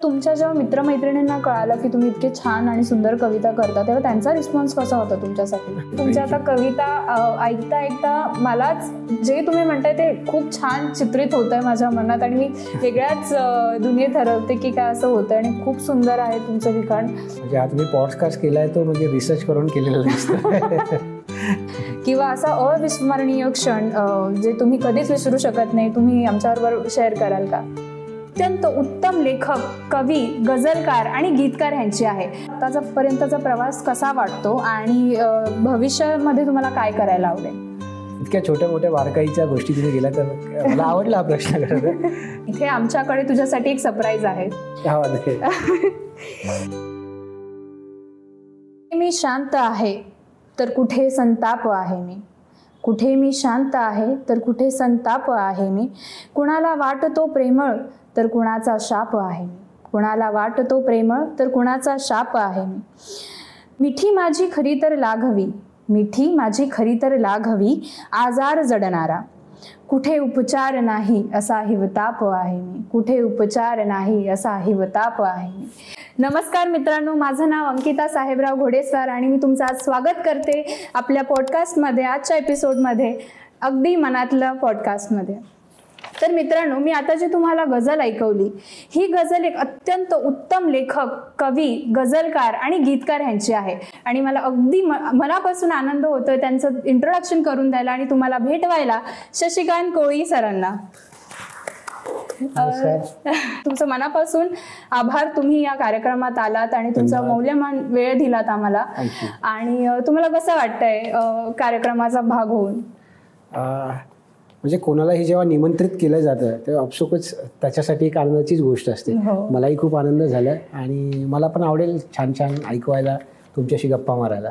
तुमच्या जेव्हा मित्रमैत्रिणींना कळालं की तुम्ही इतके छान आणि सुंदर कविता करता तेव्हा त्यांचा रिस्पॉन्स कसा होता तुमच्यासाठी? तुमच्या आता कविता ऐकता ऐकता मलाच जे तुम्ही म्हणताय ते खूप छान चित्रित होतंय माझ्या मनात आणि मी वेगळ्याच दुनियेत ठरवते की काय असं होतं आणि खूप सुंदर आहे तुमचं लिखाण. म्हणजे आज मी पॉडकास्ट केलाय तो म्हणजे रिसर्च करून केलेला दिसतो. किंवा असा अविस्मरणीय क्षण जे तुम्ही कधीच विसरू शकत नाही तुम्ही आमच्याबरोबर शेअर कराल का? अत्यंत उत्तम लेखक, कवी, गझलकार आणि गीतकार यांची आहे. आतापर्यंतचा प्रवास कसा वाटतो आणि भविष्यामध्ये तुम्हाला काय करायला आवडेल? इतक्या छोट्या मोठ्या बारकाईच्या गोष्टी तुम्ही गेल्या तर मला आवडला हा प्रश्न करायचा. इथे आमच्याकडे तुझ्यासाठी एक सरप्राईज आहे. मी शांत आहे तर कुठे संताप आहे मी, कुठे मी शांत आहे तर कुठे संताप आहे मी, कुणाला वाटतो प्रेमळ तर कुणाचा शाप आहे मी, कुणाला वाटतो प्रेमळ तर कुणाचा शाप आहे मी. मिठी माझी खरी तर लाघवी, मिठी माझी खरी तर लाघवी, आजार जडणारा, कुठे उपचार नाही असा हिवताप आहे मी, कुठे उपचार नाही असा हिवताप आहे मी. नमस्कार मित्रांनो, माझं नाव अंकिता साहेबराव घोडेस्वार आणि मी तुमचं आज स्वागत करते आपल्या पॉडकास्टमध्ये, आजच्या एपिसोडमध्ये, अगदी मनातलं पॉडकास्टमध्ये. तर मित्रांनो, मी आता जे तुम्हाला गझल ऐकवली ही गझल एक अत्यंत उत्तम लेखक, कवी, गझलकार आणि गीतकार यांची आहे आणि मला अगदी मनापासून आनंद होतोय त्यांचं इंट्रोडक्शन करून द्यायला आणि तुम्हाला भेटवायला शशिकांत कोळी सरांना. तुमचं मनापासून आभार, तुम्ही या कार्यक्रमात आलात आणि तुमचा मौल्यवान वेळ दिलात आम्हाला. आणि तुम्हाला कसं वाटतंय कार्यक्रमाचा भाग होऊन? म्हणजे कोणालाही जेव्हा निमंत्रित केलं जातं तेव्हा अपसुकच त्याच्यासाठी एक आनंदाचीच गोष्ट असते. मलाही खूप आनंद झाला आणि मला पण आवडेल छान छान ऐकवायला, तुमच्याशी गप्पा मारायला.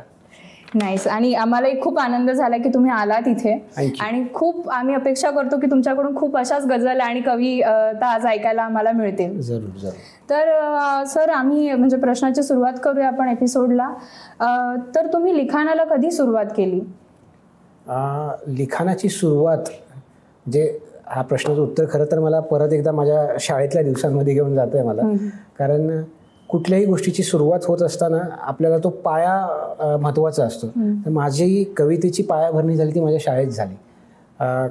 नाईस. आणि आम्हालाही खूप आनंद झाला की तुम्ही आलात इथे आणि खूप आम्ही अपेक्षा करतो की तुमच्याकडून खूप अशाच गझल आणि कविता आज ऐकायला आम्हाला मिळतील. जरूर जरूर. तर सर, आम्ही म्हणजे प्रश्नाची सुरुवात करूया आपण एपिसोडला. तर तुम्ही लिखाणाला कधी सुरुवात केली? लिखाणाची सुरुवात जे हा प्रश्नाचं उत्तर खरं तर मला परत एकदा माझ्या शाळेतल्या दिवसांमध्ये घेऊन जातोय मला. कारण कुठल्याही गोष्टीची सुरुवात होत असताना आपल्याला तो पाया महत्त्वाचा असतो. तर माझी कवितेची पायाभरणी झाली ती माझ्या शाळेत झाली.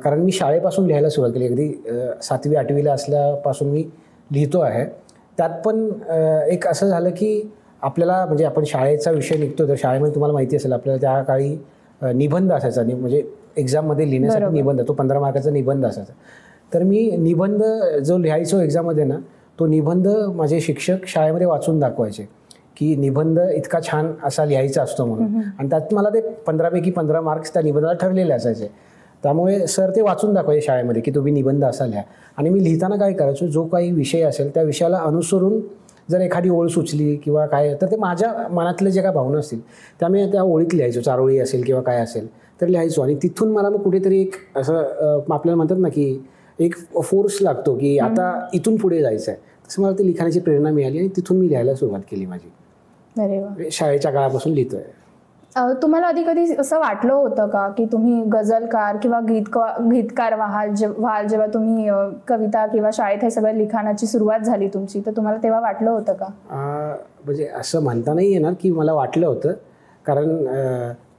कारण मी शाळेपासून लिहायला सुरुवात केली. अगदी 7वी 8वीला असल्यापासून मी लिहितो आहे. त्यात पण एक असं झालं की आपल्याला म्हणजे आपण शाळेचा विषय निघतो तर शाळेमध्ये तुम्हाला माहिती असेल आपल्याला त्या काळी निबंध असायचा. म्हणजे एक्झाममध्ये लिहिण्यासाठी निबंध, तो 15 मार्काचा निबंध असायचा. तर मी निबंध जो लिहायचो एक्झाममध्ये ना, तो निबंध माझे शिक्षक शाळेमध्ये वाचून दाखवायचे की निबंध इतका छान असा लिहायचा असतो म्हणून. आणि त्यात मला ते 15 पैकी 15 मार्क्स त्या निबंधाला ठरलेले असायचे. त्यामुळे सर ते वाचून दाखवायचे शाळेमध्ये की तुम्ही निबंध असा लिहा. आणि मी लिहिताना काय करायचो, जो काही विषय असेल त्या विषयाला अनुसरून जर एखादी ओळ सुचली किंवा काय तर ते माझ्या मनातले जे काय भावना असतील त्यामुळे त्या ओळीत लिहायचो. चारोळी असेल किंवा काय असेल तर लिहायचो. आणि तिथून मला मग कुठेतरी एक असं आपल्याला म्हणतात ना की एक फोर्स लागतो की आता इथून पुढे जायचं आहे. तसं मला ती लिखाणाची प्रेरणा मिळाली आणि तिथून मी लिहायला सुरुवात केली माझी. अरे वा. शाळेच्या काळापासून लिहितोय. तुम्हाला आधी कधी असं वाटलं होतं का की तुम्ही गझलकार किंवा गीतकार व्हाल जेव्हा तुम्ही कविता किंवा शाळेत हे सगळं लिखाणाची सुरुवात झाली तुमची, तर तुम्हाला तेव्हा वाटलं होतं का? म्हणजे असं म्हणता नाही येणार की मला वाटलं होतं. कारण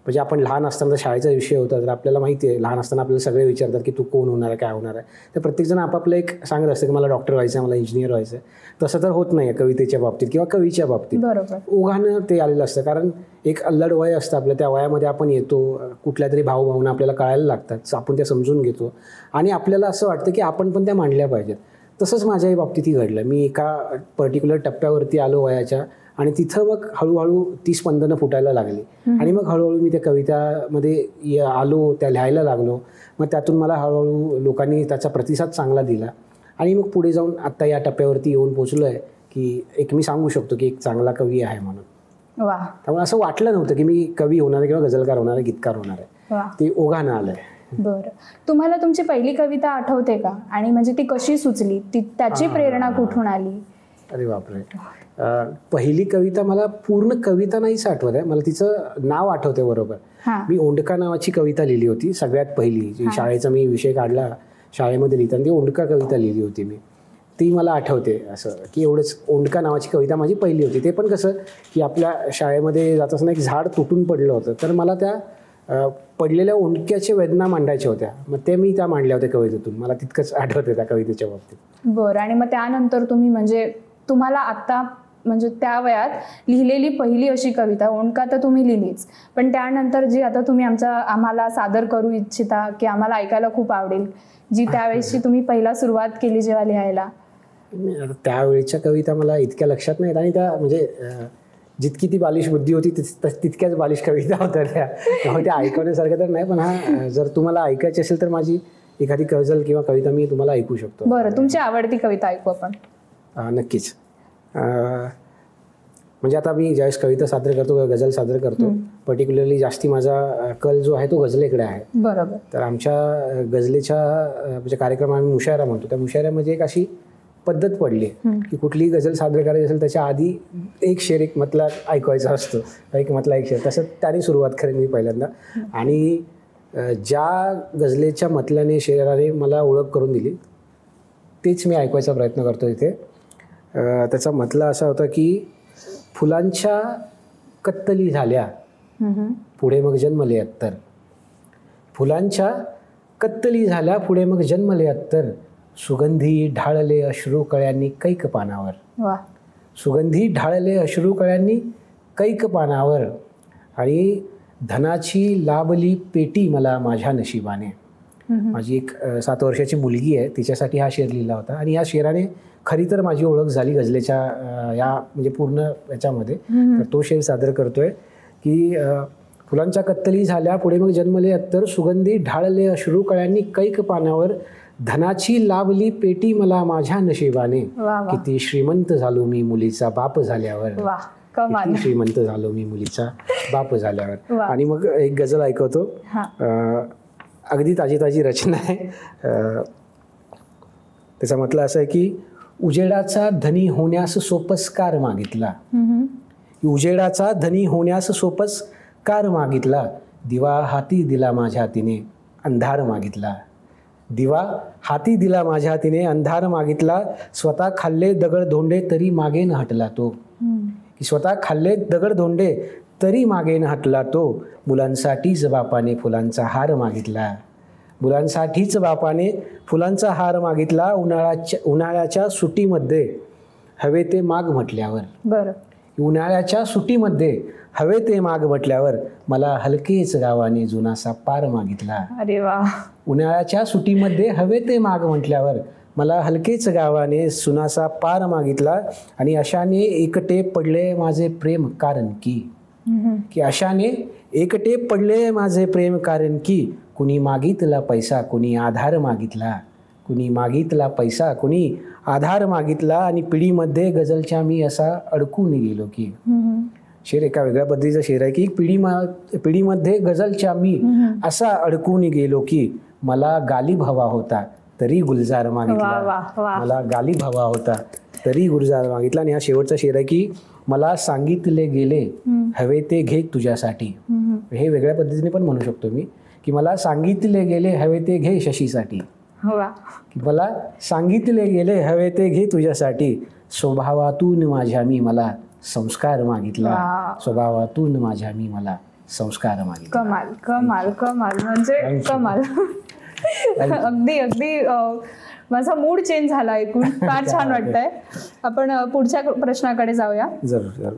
म्हणजे आपण लहान असताना शाळेचा विषय होता तर आपल्याला माहिती आहे, लहान असताना आपल्याला सगळे विचारतात की तू कोण होणार आहे, काय होणार आहे. तर प्रत्येकजण आपापलं एक सांगत असतं की मला डॉक्टर व्हायचं आहे, मला इंजिनियर व्हायचं आहे. तसं तर होत नाही कवितेच्या बाबतीत किंवा कवीच्या बाबतीत. बरोबर. ओघानं ते आलेलं असतं. कारण एक अल्लड वय असतं आपलं, त्या वयामध्ये आपण येतो, कुठल्या तरी भावभावना आपल्याला कळायला लागतात, आपण त्या समजून घेतो आणि आपल्याला असं वाटतं की आपण पण त्या मांडल्या पाहिजेत. तसंच माझ्याही बाबतीतही घडलं. मी एका पर्टिक्युलर टप्प्यावरती आलो वयाच्या आणि तिथं मग हळूहळू ती स्पंदनं फुटायला लागली आणि मग हळूहळू मी त्या कवितामध्ये आलो, त्या लिहायला लागलो. मग त्यातून मला हळूहळू लोकांनी त्याचा प्रतिसाद चांगला दिला आणि मग पुढे जाऊन आत्ता या टप्प्यावरती येऊन पोचलो आहे की एक मी सांगू शकतो की एक चांगला कवी आहे म्हणून. वा. त्यामुळे असं वाटलं नव्हतं की मी कवी होणार आहे किंवा गझलकार होणार आहे, गीतकार होणार आहे. ते ओघानं आलं आहे. बरं. तुम्हाला तुमची पहिली कविता आठवते का? आणि म्हणजे ती कशी सुचली, त्याची प्रेरणा कुठून आली? अरे बापरे. पहिली कविता मला पूर्ण कविता नाहीच आठवत आहे, मला तिचं नाव आठवते बरोबर. मी ओंडका नावाची कविता लिहिली होती सगळ्यात पहिली. जी शाळेचा मी विषय काढला शाळेमध्ये लिहिताना ती ओंडका कविता लिहिली होती मी. ती मला आठवते असं की एवढंच. ओंडका नावाची कविता माझी पहिली होती. ते पण कसं की आपल्या शाळेमध्ये जात असताना एक झाड तुटून पडलं होतं, तर मला त्या पडलेल्या ओंडक्याच्या वेदना मांडायच्या होत्या. मग ते मी त्या मांडल्या होत्या कवितेतून. मला तितकंच आठवतं त्या कवितेच्या बाबतीत. बरं. आणि मग त्यानंतर तुम्ही म्हणजे तुम्हाला आता म्हणजे त्या वयात लिहिलेली पहिली अशी कविता, ओंडका तर तुम्ही लिहिलीच, पण त्यानंतर जी आता तुम्ही आम्हाला सादर करू इच्छिता की आम्हाला ऐकायला खूप आवडेल, जी त्यावेळेसची तुम्ही पहिला सुरुवात केली जेव्हा लिहायला? त्यावेळेच्या कविता मला इतक्या लक्षात नाहीत, आणि त्या म्हणजे जितकी ती बालिश बुद्धी होती तितक्याच बालिश कविता होत्या त्यामुळे त्या ऐकवण्यासारख्या तर नाही. पण हा, जर तुम्हाला ऐकायची असेल तर माझी एखादी गझल किंवा कविता मी तुम्हाला ऐकू शकतो. बरं, तुमची आवडती कविता ऐकू आपण. नक्कीच. म्हणजे आता मी ज्यावेळेस कविता सादर करतो, गझल सादर करतो, पर्टिक्युलरली जास्ती माझा कल जो आहे तो गझलेकडे आहे. बरोबर. तर आमच्या गझलेच्या म्हणजे कार्यक्रम आम्ही मुशायरा म्हणतो, त्या मुशायऱ्यामध्ये एक अशी पद्धत पडली की कुठलीही गझल सादर करायची असेल त्याच्या आधी एक शेर एक मतला ऐकवायचा असतो, एक मतला एक शेर. तसं त्याने सुरुवात करेन मी पहिल्यांदा. आणि ज्या गझलेच्या मतल्याने शेराने मला ओळख करून दिली तेच मी ऐकवायचा प्रयत्न करतो इथे. त्याचा मतला असा होता की फुलांच्या कत्तली झाल्या पुढे मग जन्मले अत्तर. फुलांच्या कत्तली झाल्या पुढे मग जन्मले अत्तर. सुगंधी ढाळले अश्रू कळ्यांनी कैक पानावर. सुगंधी ढाळले अश्रू कळ्यांनी कैक पानावर. आणि धनाची लाभली पेटी मला माझ्या नशिबाने. माझी एक 7 वर्षाची मुलगी आहे, तिच्यासाठी हा शेर लिहिला होता. आणि या शेराने खरी तर माझी ओळख झाली गझलेच्या या म्हणजे पूर्ण याच्यामध्ये. तर तो शेर सादर करतोय की फुलांच्या कत्तली झाल्या पुढे मग जन्मले अत्तर. सुगंधी ढाळले अश्रू कळ्यांनी कैक पानावर. धनाची लाभली पेटी मला माझ्या नशिबाने. किती श्रीमंत झालो मी मुलीचा बाप झाल्यावर. किती श्रीमंत झालो मी मुलीचा बाप झाल्यावर. आणि मग एक गझल ऐकवतो, अगदी ताजी ताजी रचना आहे. त्याचा म्हटलं असं आहे की उजेडाचा धनी होण्यास सोपस्कार मागितला. उजेडाचा धनी होण्यास सोपस्कार मागितला. दिवा हाती दिला माझ्या हातीने अंधार मागितला. दिवा हाती दिला माझ्या हातीने अंधार मागितला. स्वतः खाल्ले दगड धोंडे तरी मागे न हटला तो. की स्वतः खाल्ले दगड धोंडे तरी मागे न हटला तो. मुलांसाठीच बापाने फुलांचा हार मागितला. मुलांसाठीच बापाने फुलांचा हार मागितला. उन्हाळ्याच्या सुट्टीमध्ये हवे ते माग म्हटल्यावर. बरं. उन्हाळ्याच्या सुट्टीमध्ये हवे ते माग म्हटल्यावर मला हलकेच गावाने जुनासा पार मागितला. अरे वा. उन्हाळ्याच्या सुट्टीमध्ये हवे ते माग म्हटल्यावर मला हलकेच गावाने सुनासा पार मागितला. आणि अशाने एकटे पडले माझे प्रेम कारण की अशाने एकटे पडले माझे प्रेम कारण की कुणी मागितला पैसा कुणी आधार मागितला. कुणी मागितला पैसा कुणी आधार मागितला. आणि पिढीमध्ये गझलच्या मी असा अडकून गेलो की. शेर एका वेगळ्या पद्धतीचा शेर आहे की पिढीमध्ये गझलच्या मी असा अडकून गेलो की. मला गालिब हवा होता तरी गुलजार मागितला. मला गालिब हवा होता तरी गुलजार मागितला. आणि हा शेवटचा शेर आहे की मला सांगितले गेले हवे ते घे तुझ्यासाठी. हे वेगळ्या पद्धतीने पण म्हणू शकतो मी की मला सांगितले गेले हवे ते घे शशीसाठी. की मला सांगितले गेले हवे ते घे तुझ्यासाठी. स्वभावातून माझ्या मी मला संस्कार मागितला. स्वभावातून माझ्या मी मला संस्कार मागितला. कमाल कमाल कमाल म्हणजे कमाल. अगदी अगदी माझा मूड चेंज झाला ऐकून. फार छान वाटतंय. आपण पुढच्या प्रश्नाकडे जाऊया. जरूर.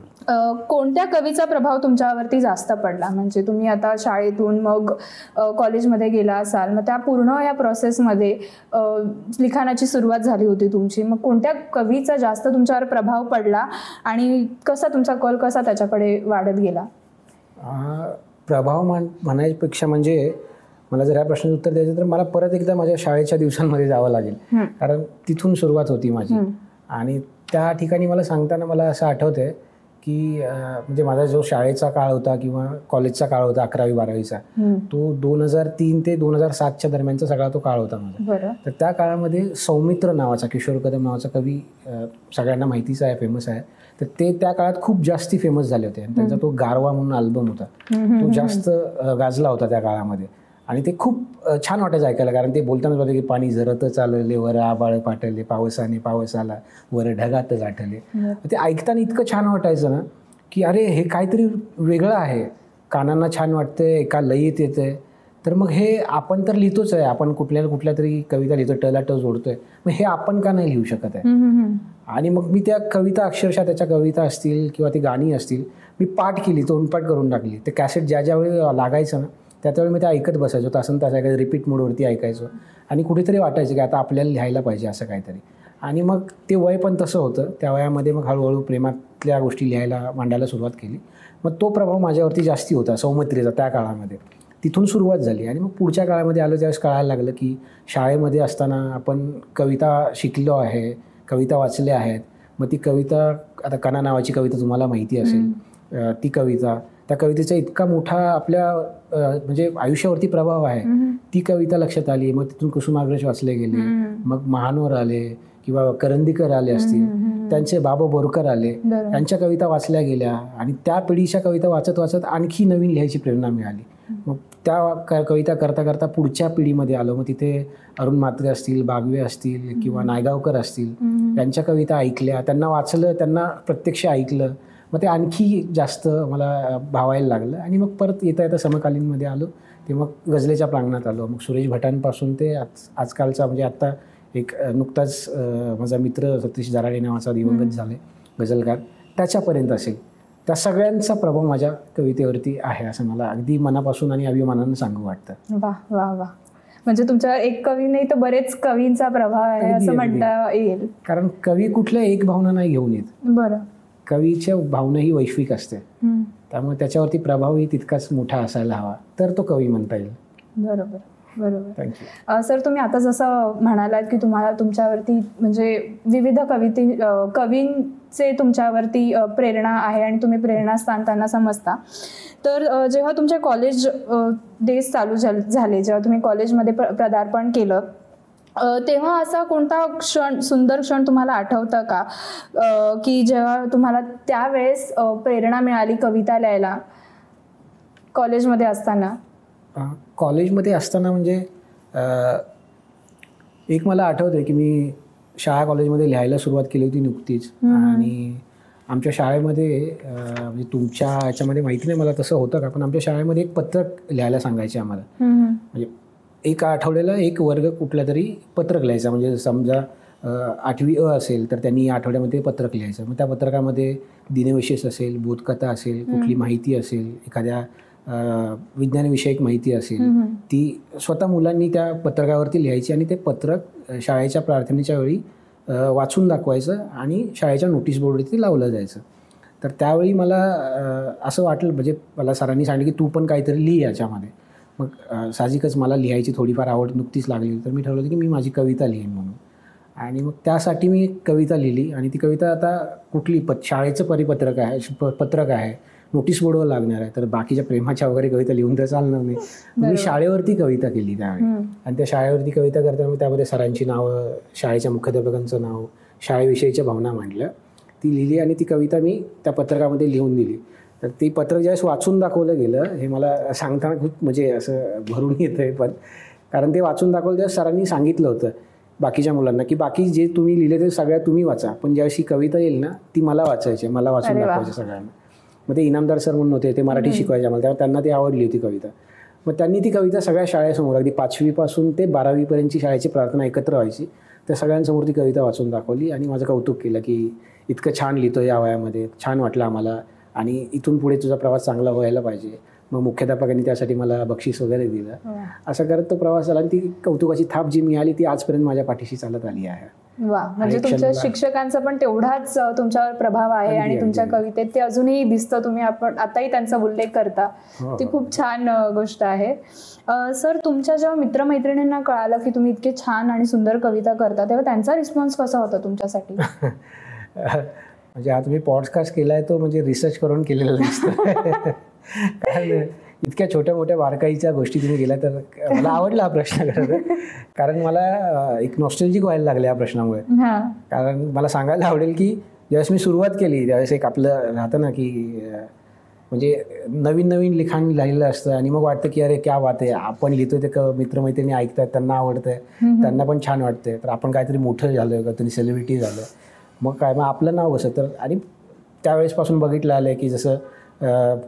कोणत्या कवीचा प्रभाव तुमच्यावरती जास्त पडला? म्हणजे तुम्ही आता शाळेतून मग कॉलेजमध्ये गेला असाल, मग त्या पूर्ण या प्रोसेसमध्ये लिखाणाची सुरुवात झाली होती तुमची. मग कोणत्या कवीचा जास्त तुमच्यावर प्रभाव पडला आणि कसा तुमचा कल कसा त्याच्याकडे वाढत गेला? प्रभाव म्हणायपेक्षा म्हणजे मला जर ह्या प्रश्नाचं उत्तर द्यायचं तर मला परत एकदा माझ्या शाळेच्या दिवसांमध्ये जावं लागेल. कारण तिथून सुरुवात होती माझी. आणि त्या ठिकाणी मला सांगताना मला असं आठवतंय की म्हणजे माझा जो शाळेचा काळ होता किंवा कॉलेजचा काळ होता 11वी 12वीचा, तो 2003 ते 2007च्या दरम्यानचा सगळा तो काळ होता माझा. तर त्या काळामध्ये सौमित्र नावाचा, किशोर कदम नावाचा कवी सगळ्यांना माहितीच आहे, फेमस आहे. तर ते त्या काळात खूप जास्ती फेमस झाले होते. आणि त्यांचा तो गारवा म्हणून अल्बम होता, तो जास्त गाजला होता त्या काळामध्ये. आणि ते खूप छान वाटायचं ऐकायला, कारण ते बोलतानाच होतं की पाणी झरतच आलेले वर आबाळ पाटले, पावसाने पावस आला वर ढगात गाठले. ते ऐकताना इतकं छान वाटायचं ना की अरे हे काहीतरी वेगळं आहे, कानांना छान वाटतंय, एका लयीत येतंय. तर मग हे आपण तर लिहितोच आहे, आपण कुठल्या तरी कविता लिहितो, टला ट जोडतोय, मग हे आपण का नाही लिहू शकत आहे. आणि मग मी त्या कविता अक्षरशः त्याच्या कविता असतील किंवा ती गाणी असतील मी पाठ केली, तोंडपाठ करून टाकली. ते कॅसेट ज्या वेळी लागायचं ना त्यावेळी मी ते ऐकत बसायचो, तासन तास ऐकायचं, रिपीट मोडवरती ऐकायचो. आणि कुठेतरी वाटायचं की आता आपल्याला लिहायला पाहिजे असं काहीतरी. आणि मग ते वय पण तसं होतं, त्या वयामध्ये मग हळूहळू प्रेमातल्या गोष्टी लिहायला मांडायला सुरुवात केली. मग तो प्रभाव माझ्यावरती जास्ती होता सौमित्रीचा त्या काळामध्ये. तिथून सुरुवात झाली. आणि मग पुढच्या काळामध्ये आलो त्यावेळेस कळायला लागलं की शाळेमध्ये असताना आपण कविता शिकलो आहे, कविता वाचल्या आहेत. मग ती कविता, आता कना नावाची कविता तुम्हाला माहिती असेल, ती कविता, त्या कवितेचा इतका मोठा आपल्या म्हणजे आयुष्यावरती प्रभाव आहे. ती कविता लक्षात आली. मग तिथून कुसुमाग्रज वाचले गेले, मग महानोर आले किंवा करंदीकर आले असतील, त्यांचे बाबा बोरकर आले, त्यांच्या कविता वाचल्या गेल्या. आणि त्या पिढीच्या कविता वाचत वाचत आणखी नवीन लिहायची प्रेरणा मिळाली. मग त्या कविता करता करता पुढच्या पिढीमध्ये आलो. मग तिथे अरुण म्हात्रे असतील, बागवे असतील किंवा नायगावकर असतील, त्यांच्या कविता ऐकल्या, त्यांना वाचलं, त्यांना प्रत्यक्ष ऐकलं. मग ते आणखी जास्त मला भावायला लागलं. आणि मग परत येता येता समकालीनमध्ये आलो, ते मग गझलेच्या प्रांगणात आलो. मग सुरेश भटांपासून ते आजकालचा म्हणजे आत्ता एक नुकताच माझा मित्र सतीश जराडे नावाचा दिवंगत झाले गझलकार, त्याच्यापर्यंत असेल, त्या सगळ्यांचा प्रभाव माझ्या कवितेवरती आहे असं मला अगदी मनापासून आणि अभिमानानं सांगू वाटतं. वा वा वा. म्हणजे तुमच्या एक कवी नाही तर बरेच कवींचा प्रभाव आहे असं म्हणता येईल. कारण कवी कुठल्या एक भावना नाही घेऊन येत. बरं. कवीच्या भावना ही वैश्विक असते, त्यामुळे त्याच्यावरती प्रभावही तितकाच मोठा असायला हवा, तर तो कवी म्हणता येईल. बरोबर बरोबर. थँक्यू. सर, तुम्ही आता जसं म्हणालात की तुम्हाला तुमच्यावरती म्हणजे विविध कवींचे तुमच्यावरती प्रेरणा आहे आणि तुम्ही प्रेरणास्थान त्यांना समजता. तर जेव्हा तुमचे कॉलेज डेज चालू झाले, जेव्हा तुम्ही कॉलेजमध्ये पदार्पण केलं, तेव्हा असा कोणता सुंदर क्षण तुम्हाला आठवतं का की जेव्हा तुम्हाला त्यावेळेस प्रेरणा मिळाली कविता लिहायला कॉलेजमध्ये असताना? कॉलेजमध्ये असताना म्हणजे एक मला आठवतं की मी शाळा कॉलेजमध्ये लिहायला सुरुवात केली होती नुकतीच. आणि आमच्या शाळेमध्ये म्हणजे तुमच्या ह्याच्यामध्ये माहिती नाही मला तसं होतं का, पण आमच्या शाळेमध्ये एक पत्रक लिहायला सांगायचे आम्हाला. म्हणजे एका आठवड्याला एक वर्ग कुठला तरी पत्रक लिहायचा. म्हणजे समजा 8वी अ असेल तर त्यांनी या आठवड्यामध्ये पत्रक लिहायचं. मग त्या पत्रकामध्ये दिनविशेष असेल, बोधकथा असेल, कुठली माहिती असेल, एखाद्या विज्ञानविषयक माहिती असेल, ती स्वतः मुलांनी त्या पत्रकावरती लिहायची. आणि ते पत्रक शाळेच्या प्रार्थनेच्या वेळी वाचून दाखवायचं आणि शाळेच्या नोटीस बोर्डवरती लावलं जायचं. तर त्यावेळी मला असं वाटलं, म्हणजे मला सरांनी सांगितलं की तू पण काहीतरी लिही याच्यामध्ये. मग साहजिकच मला लिहायची थोडीफार आवड नुकतीच लागली, तर मी ठरवलं की मी माझी कविता लिहीन म्हणून. आणि मग त्यासाठी मी एक कविता लिहिली. आणि ती कविता आता कुठली शाळेचं पत्रक आहे, नोटीस बोर्डवर लागणार आहे, तर बाकीच्या प्रेमाच्या वगैरे कविता लिहून तर चालणार नाही. मी शाळेवरती कविता केली त्यावेळी. आणि त्या शाळेवरती कविता करताना त्यामध्ये सरांची नावं, शाळेच्या मुख्याध्यापकांचं नाव, शाळेविषयीच्या भावना मांडल्या, ती लिहिली. आणि ती कविता मी त्या पत्रकामध्ये लिहून दिली. तर ती पत्रक ज्यावेळेस वाचून दाखवलं गेलं, हे मला सांगताना खूप म्हणजे असं भरून येतं आहे. पण कारण ते वाचून दाखवलं त्यावेळेस सरांनी सांगितलं होतं बाकीच्या मुलांना की बाकी जे तुम्ही लिहिले ते सगळ्या तुम्ही वाचा, पण ज्यावेळेस ही कविता येईल ना ती मला वाचायची, मला वाचून दाखवायची सगळ्यांना. मग ते इनामदार सर म्हणून होते, ते मराठी शिकवायचे आम्हाला, त्यामुळे त्यांना ती आवडली होती कविता. मग त्यांनी ती कविता सगळ्या शाळेसमोर, अगदी 5वीपासून ते 12वीपर्यंतची शाळेची प्रार्थना एकत्र व्हायची, त्या सगळ्यांसमोर ती कविता वाचून दाखवली. आणि माझं कौतुक केलं की इतकं छान लिहितो या वयामध्ये, छान वाटलं आम्हाला, आणि इथून पुढे तुझा प्रवास चांगला व्हायला पाहिजे. मग मुख्याध्यापकांनी त्यासाठी मला बक्षीस वगैरे दिलं. असं करत तो प्रवास झाला. आणि ती कौतुकाची थाप जी मिळाली ती आजपर्यंत माझ्या पाठीशी चालत आली आहे. वा. म्हणजे तुमच्या शिक्षकांचा पण तेवढाच तुमच्यावर प्रभाव आहे आणि तुमच्या कवितेत ते अजूनही दिसतं. तुम्ही आताही त्यांचा उल्लेख करता, ती खूप छान गोष्ट आहे. सर, तुमच्या जेव्हा मित्रमैत्रिणींना कळालं की तुम्ही इतके छान आणि सुंदर कविता करता, तेव्हा त्यांचा रिस्पॉन्स कसा होता तुमच्यासाठी? म्हणजे हा तुम्ही पॉडकास्ट केलाय तो म्हणजे रिसर्च करून केलेला दिसतो. कारण इतक्या छोट्या मोठ्या बारकाईच्या गोष्टी तुम्ही गेल्या, तर मला आवडला हा प्रश्न खरं. कारण मला एक नॉस्टॅल्जिक व्हायला लागले या प्रश्नामुळे. कारण मला सांगायला आवडेल की ज्यावेळेस मी सुरुवात केली त्यावेळेस एक आपलं राहतं ना की म्हणजे नवीन नवीन लिखाण लिहिलेलं असतं आणि मग वाटतं की अरे क्या बात आहे, आपण लिहितोय ते मित्रमैत्रिणी ऐकतात, त्यांना आवडतंय, त्यांना पण छान वाटतंय, तर आपण काहीतरी मोठं झालं, काहीतरी सेलिब्रिटी झालं, मग काय, मग आपलं नाव कसं. तर आणि त्यावेळेसपासून बघितलं आलं की जसं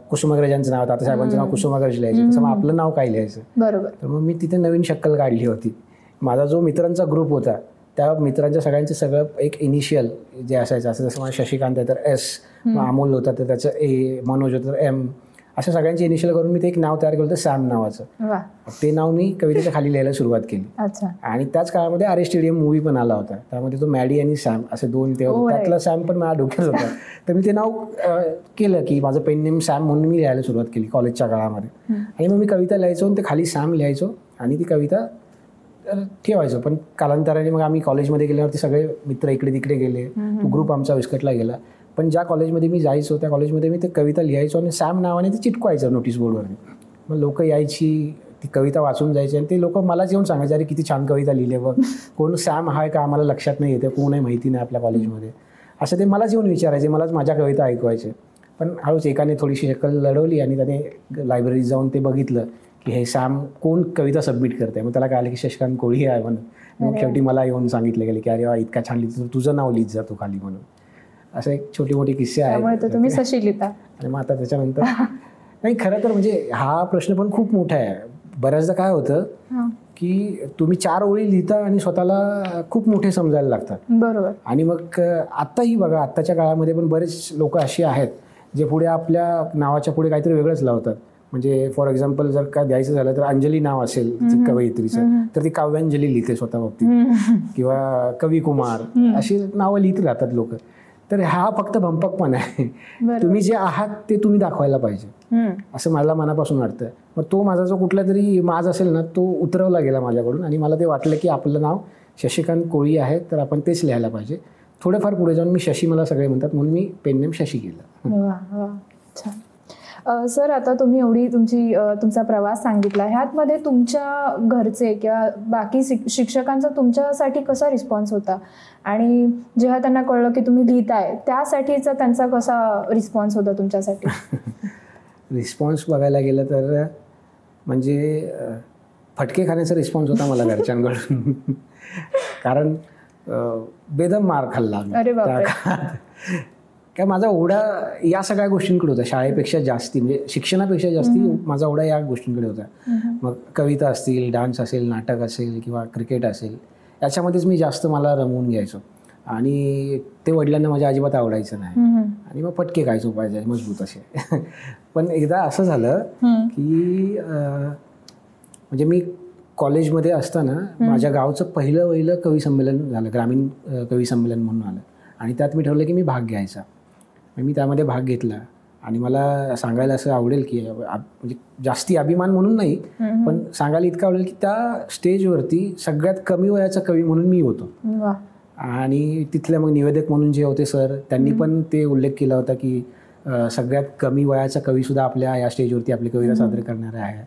कुसुमाग्रजांचं नाव, तात्यासाहेबांचं नाव कुसुमाग्रज लिहायचं, तसं मग आपलं नाव काय लिहायचं. बरोबर. तर मग मी तिथे नवीन शक्कल काढली होती. माझा जो मित्रांचा ग्रुप होता, त्या मित्रांच्या सगळ्यांचं सगळं एक इनिशियल जे असायचं, असं जसं माझं शशिकांत आहे तर एस, अमोल होता तर त्याचं ए, मनोज होतं तर एम, अशा सगळ्यांचे इनिशियल करून मी ते एक नाव तयार केलं होतं सॅम नावाचं. ते नाव मी कवितेच्या खाली लिहायला सुरुवात केली. आणि त्याच काळामध्ये आर स्टेडियम मूवी पण आला होता, त्यामध्ये तो मॅडी आणि सॅम असे दोन ते होते, त्यातला सॅम पण माझ्या डोक्यात होता. तर मी ते नाव केलं की माझं पेन नेम सॅम म्हणून मी लिहायला सुरुवात केली कॉलेजच्या काळामध्ये. आणि मग मी कविता लिहायचो आणि ते खाली सॅम लिहायचो आणि ती कविता ठेवायचो. पण कालांतराने मग आम्ही कॉलेजमध्ये गेल्यावरती सगळे मित्र इकडे तिकडे गेले, तो ग्रुप आमचा विस्कटला गेला. पण ज्या कॉलेजमध्ये मी जायचो त्या कॉलेजमध्ये मी ते कविता लिहायचो आणि सॅम नावाने ते चिटकवायचं नोटीस बोर्डवरती. मग लोक यायची, ती कविता वाचून जायची आणि ते लोक मलाच येऊन सांगायचे, अरे किती छान कविता लिहिले बघ, कोण सॅम आहे का आम्हाला लक्षात नाही येते, कोण आहे माहिती नाही आपल्या कॉलेजमध्ये, असं ते मलाच येऊन विचारायचे, मलाच माझ्या कविता ऐकवायचे. पण हळूच एकाने थोडीशी शक्कल लढवली आणि त्याने लायब्ररीत जाऊन ते बघितलं की हे सॅम कोण कविता सबमिट करते. मग त्याला कळलं की शशिकांत कोळी आहे म्हणून. मग शेवटी मला येऊन सांगितलं गेलं की अरे वा इतका छान लिहितो, तुझं नाव लिहित जातो खाली म्हणून. असं एक छोटी मोठी किस्से आहेत. तुम्ही शशी लिहिता. आणि मग आता त्याच्यानंतर नाही, खरं तर म्हणजे हा प्रश्न पण खूप मोठा आहे. बऱ्याचदा काय होतं की तुम्ही 4 ओळी लिहिता आणि स्वतःला खूप मोठे समजायला लागतात. बरोबर. आणि मग आत्ताही बघा, आत्ताच्या काळामध्ये पण बरेच लोक अशी आहेत जे पुढे आपल्या नावाच्या पुढे काहीतरी वेगळंच लावतात. म्हणजे फॉर एक्झाम्पल जर का द्यायचं झालं तर अंजली नाव असेल कवयित्रीचं तर ती काव्यांजली लिहिते स्वतः बाबतीत, किंवा कवी कुमार अशी नावं लिहित राहतात लोक. तर हा फक्त भंपकपणा आहे. तुम्ही जे आहात ते तुम्ही दाखवायला पाहिजे, असं मला मनापासून वाटतं. मग तो माझा जो कुठला तरी माज असेल ना, तो उतरवला गेला माझ्याकडून आणि मला ते वाटलं की आपलं नाव शशिकांत कोळी आहे तर आपण तेच लिहायला पाहिजे. थोडंफार पुढे जाऊन मी शशी मला सगळे म्हणतात म्हणून मी पेन नेम शशी केलं. छान. सर, आता तुम्ही एवढी तुमचा प्रवास सांगितला, ह्यातमध्ये तुमच्या घरचे किंवा बाकी शिक्षकांचा तुमच्यासाठी कसा रिस्पॉन्स होता आणि जेव्हा त्यांना कळलं की तुम्ही लिहिताय त्यासाठीचा त्यांचा कसा रिस्पॉन्स होता तुमच्यासाठी? रिस्पॉन्स बघायला गेलं तर म्हणजे फटके खाण्याचा रिस्पॉन्स होता मला घरच्यांकडून. कारण बेदम मार खाल्ला काय. माझा ओढा या सगळ्या गोष्टींकडे होता, शाळेपेक्षा जास्ती, म्हणजे शिक्षणापेक्षा जास्ती माझा ओढा या गोष्टींकडे होता. मग कविता असतील, डान्स असेल, नाटक असेल किंवा क्रिकेट असेल, याच्यामध्येच मी जास्त मला रमवून घ्यायचो. आणि ते वडिलांना माझ्या अजिबात आवडायचं नाही आणि मग फटके खायचो पाहिजे मजबूत असे. पण एकदा असं झालं की म्हणजे मी कॉलेजमध्ये असताना माझ्या गावचं पहिलं कवी संमेलन झालं, ग्रामीण कवी संमेलन म्हणून आलं. आणि त्यात मी ठरवलं की मी भाग घ्यायचा. मी त्यामध्ये भाग घेतला आणि मला सांगायला असं आवडेल की म्हणजे जास्ती अभिमान म्हणून नाही, पण सांगायला इतकं आवडेल की त्या स्टेजवरती सगळ्यात कमी वयाचा कवी म्हणून मी होतो. आणि तिथले मग निवेदक म्हणून जे होते सर, त्यांनी पण ते उल्लेख केला होता की सगळ्यात कमी वयाचा कवीसुद्धा आपल्या या स्टेजवरती आपली कविता सादर करणार आहे.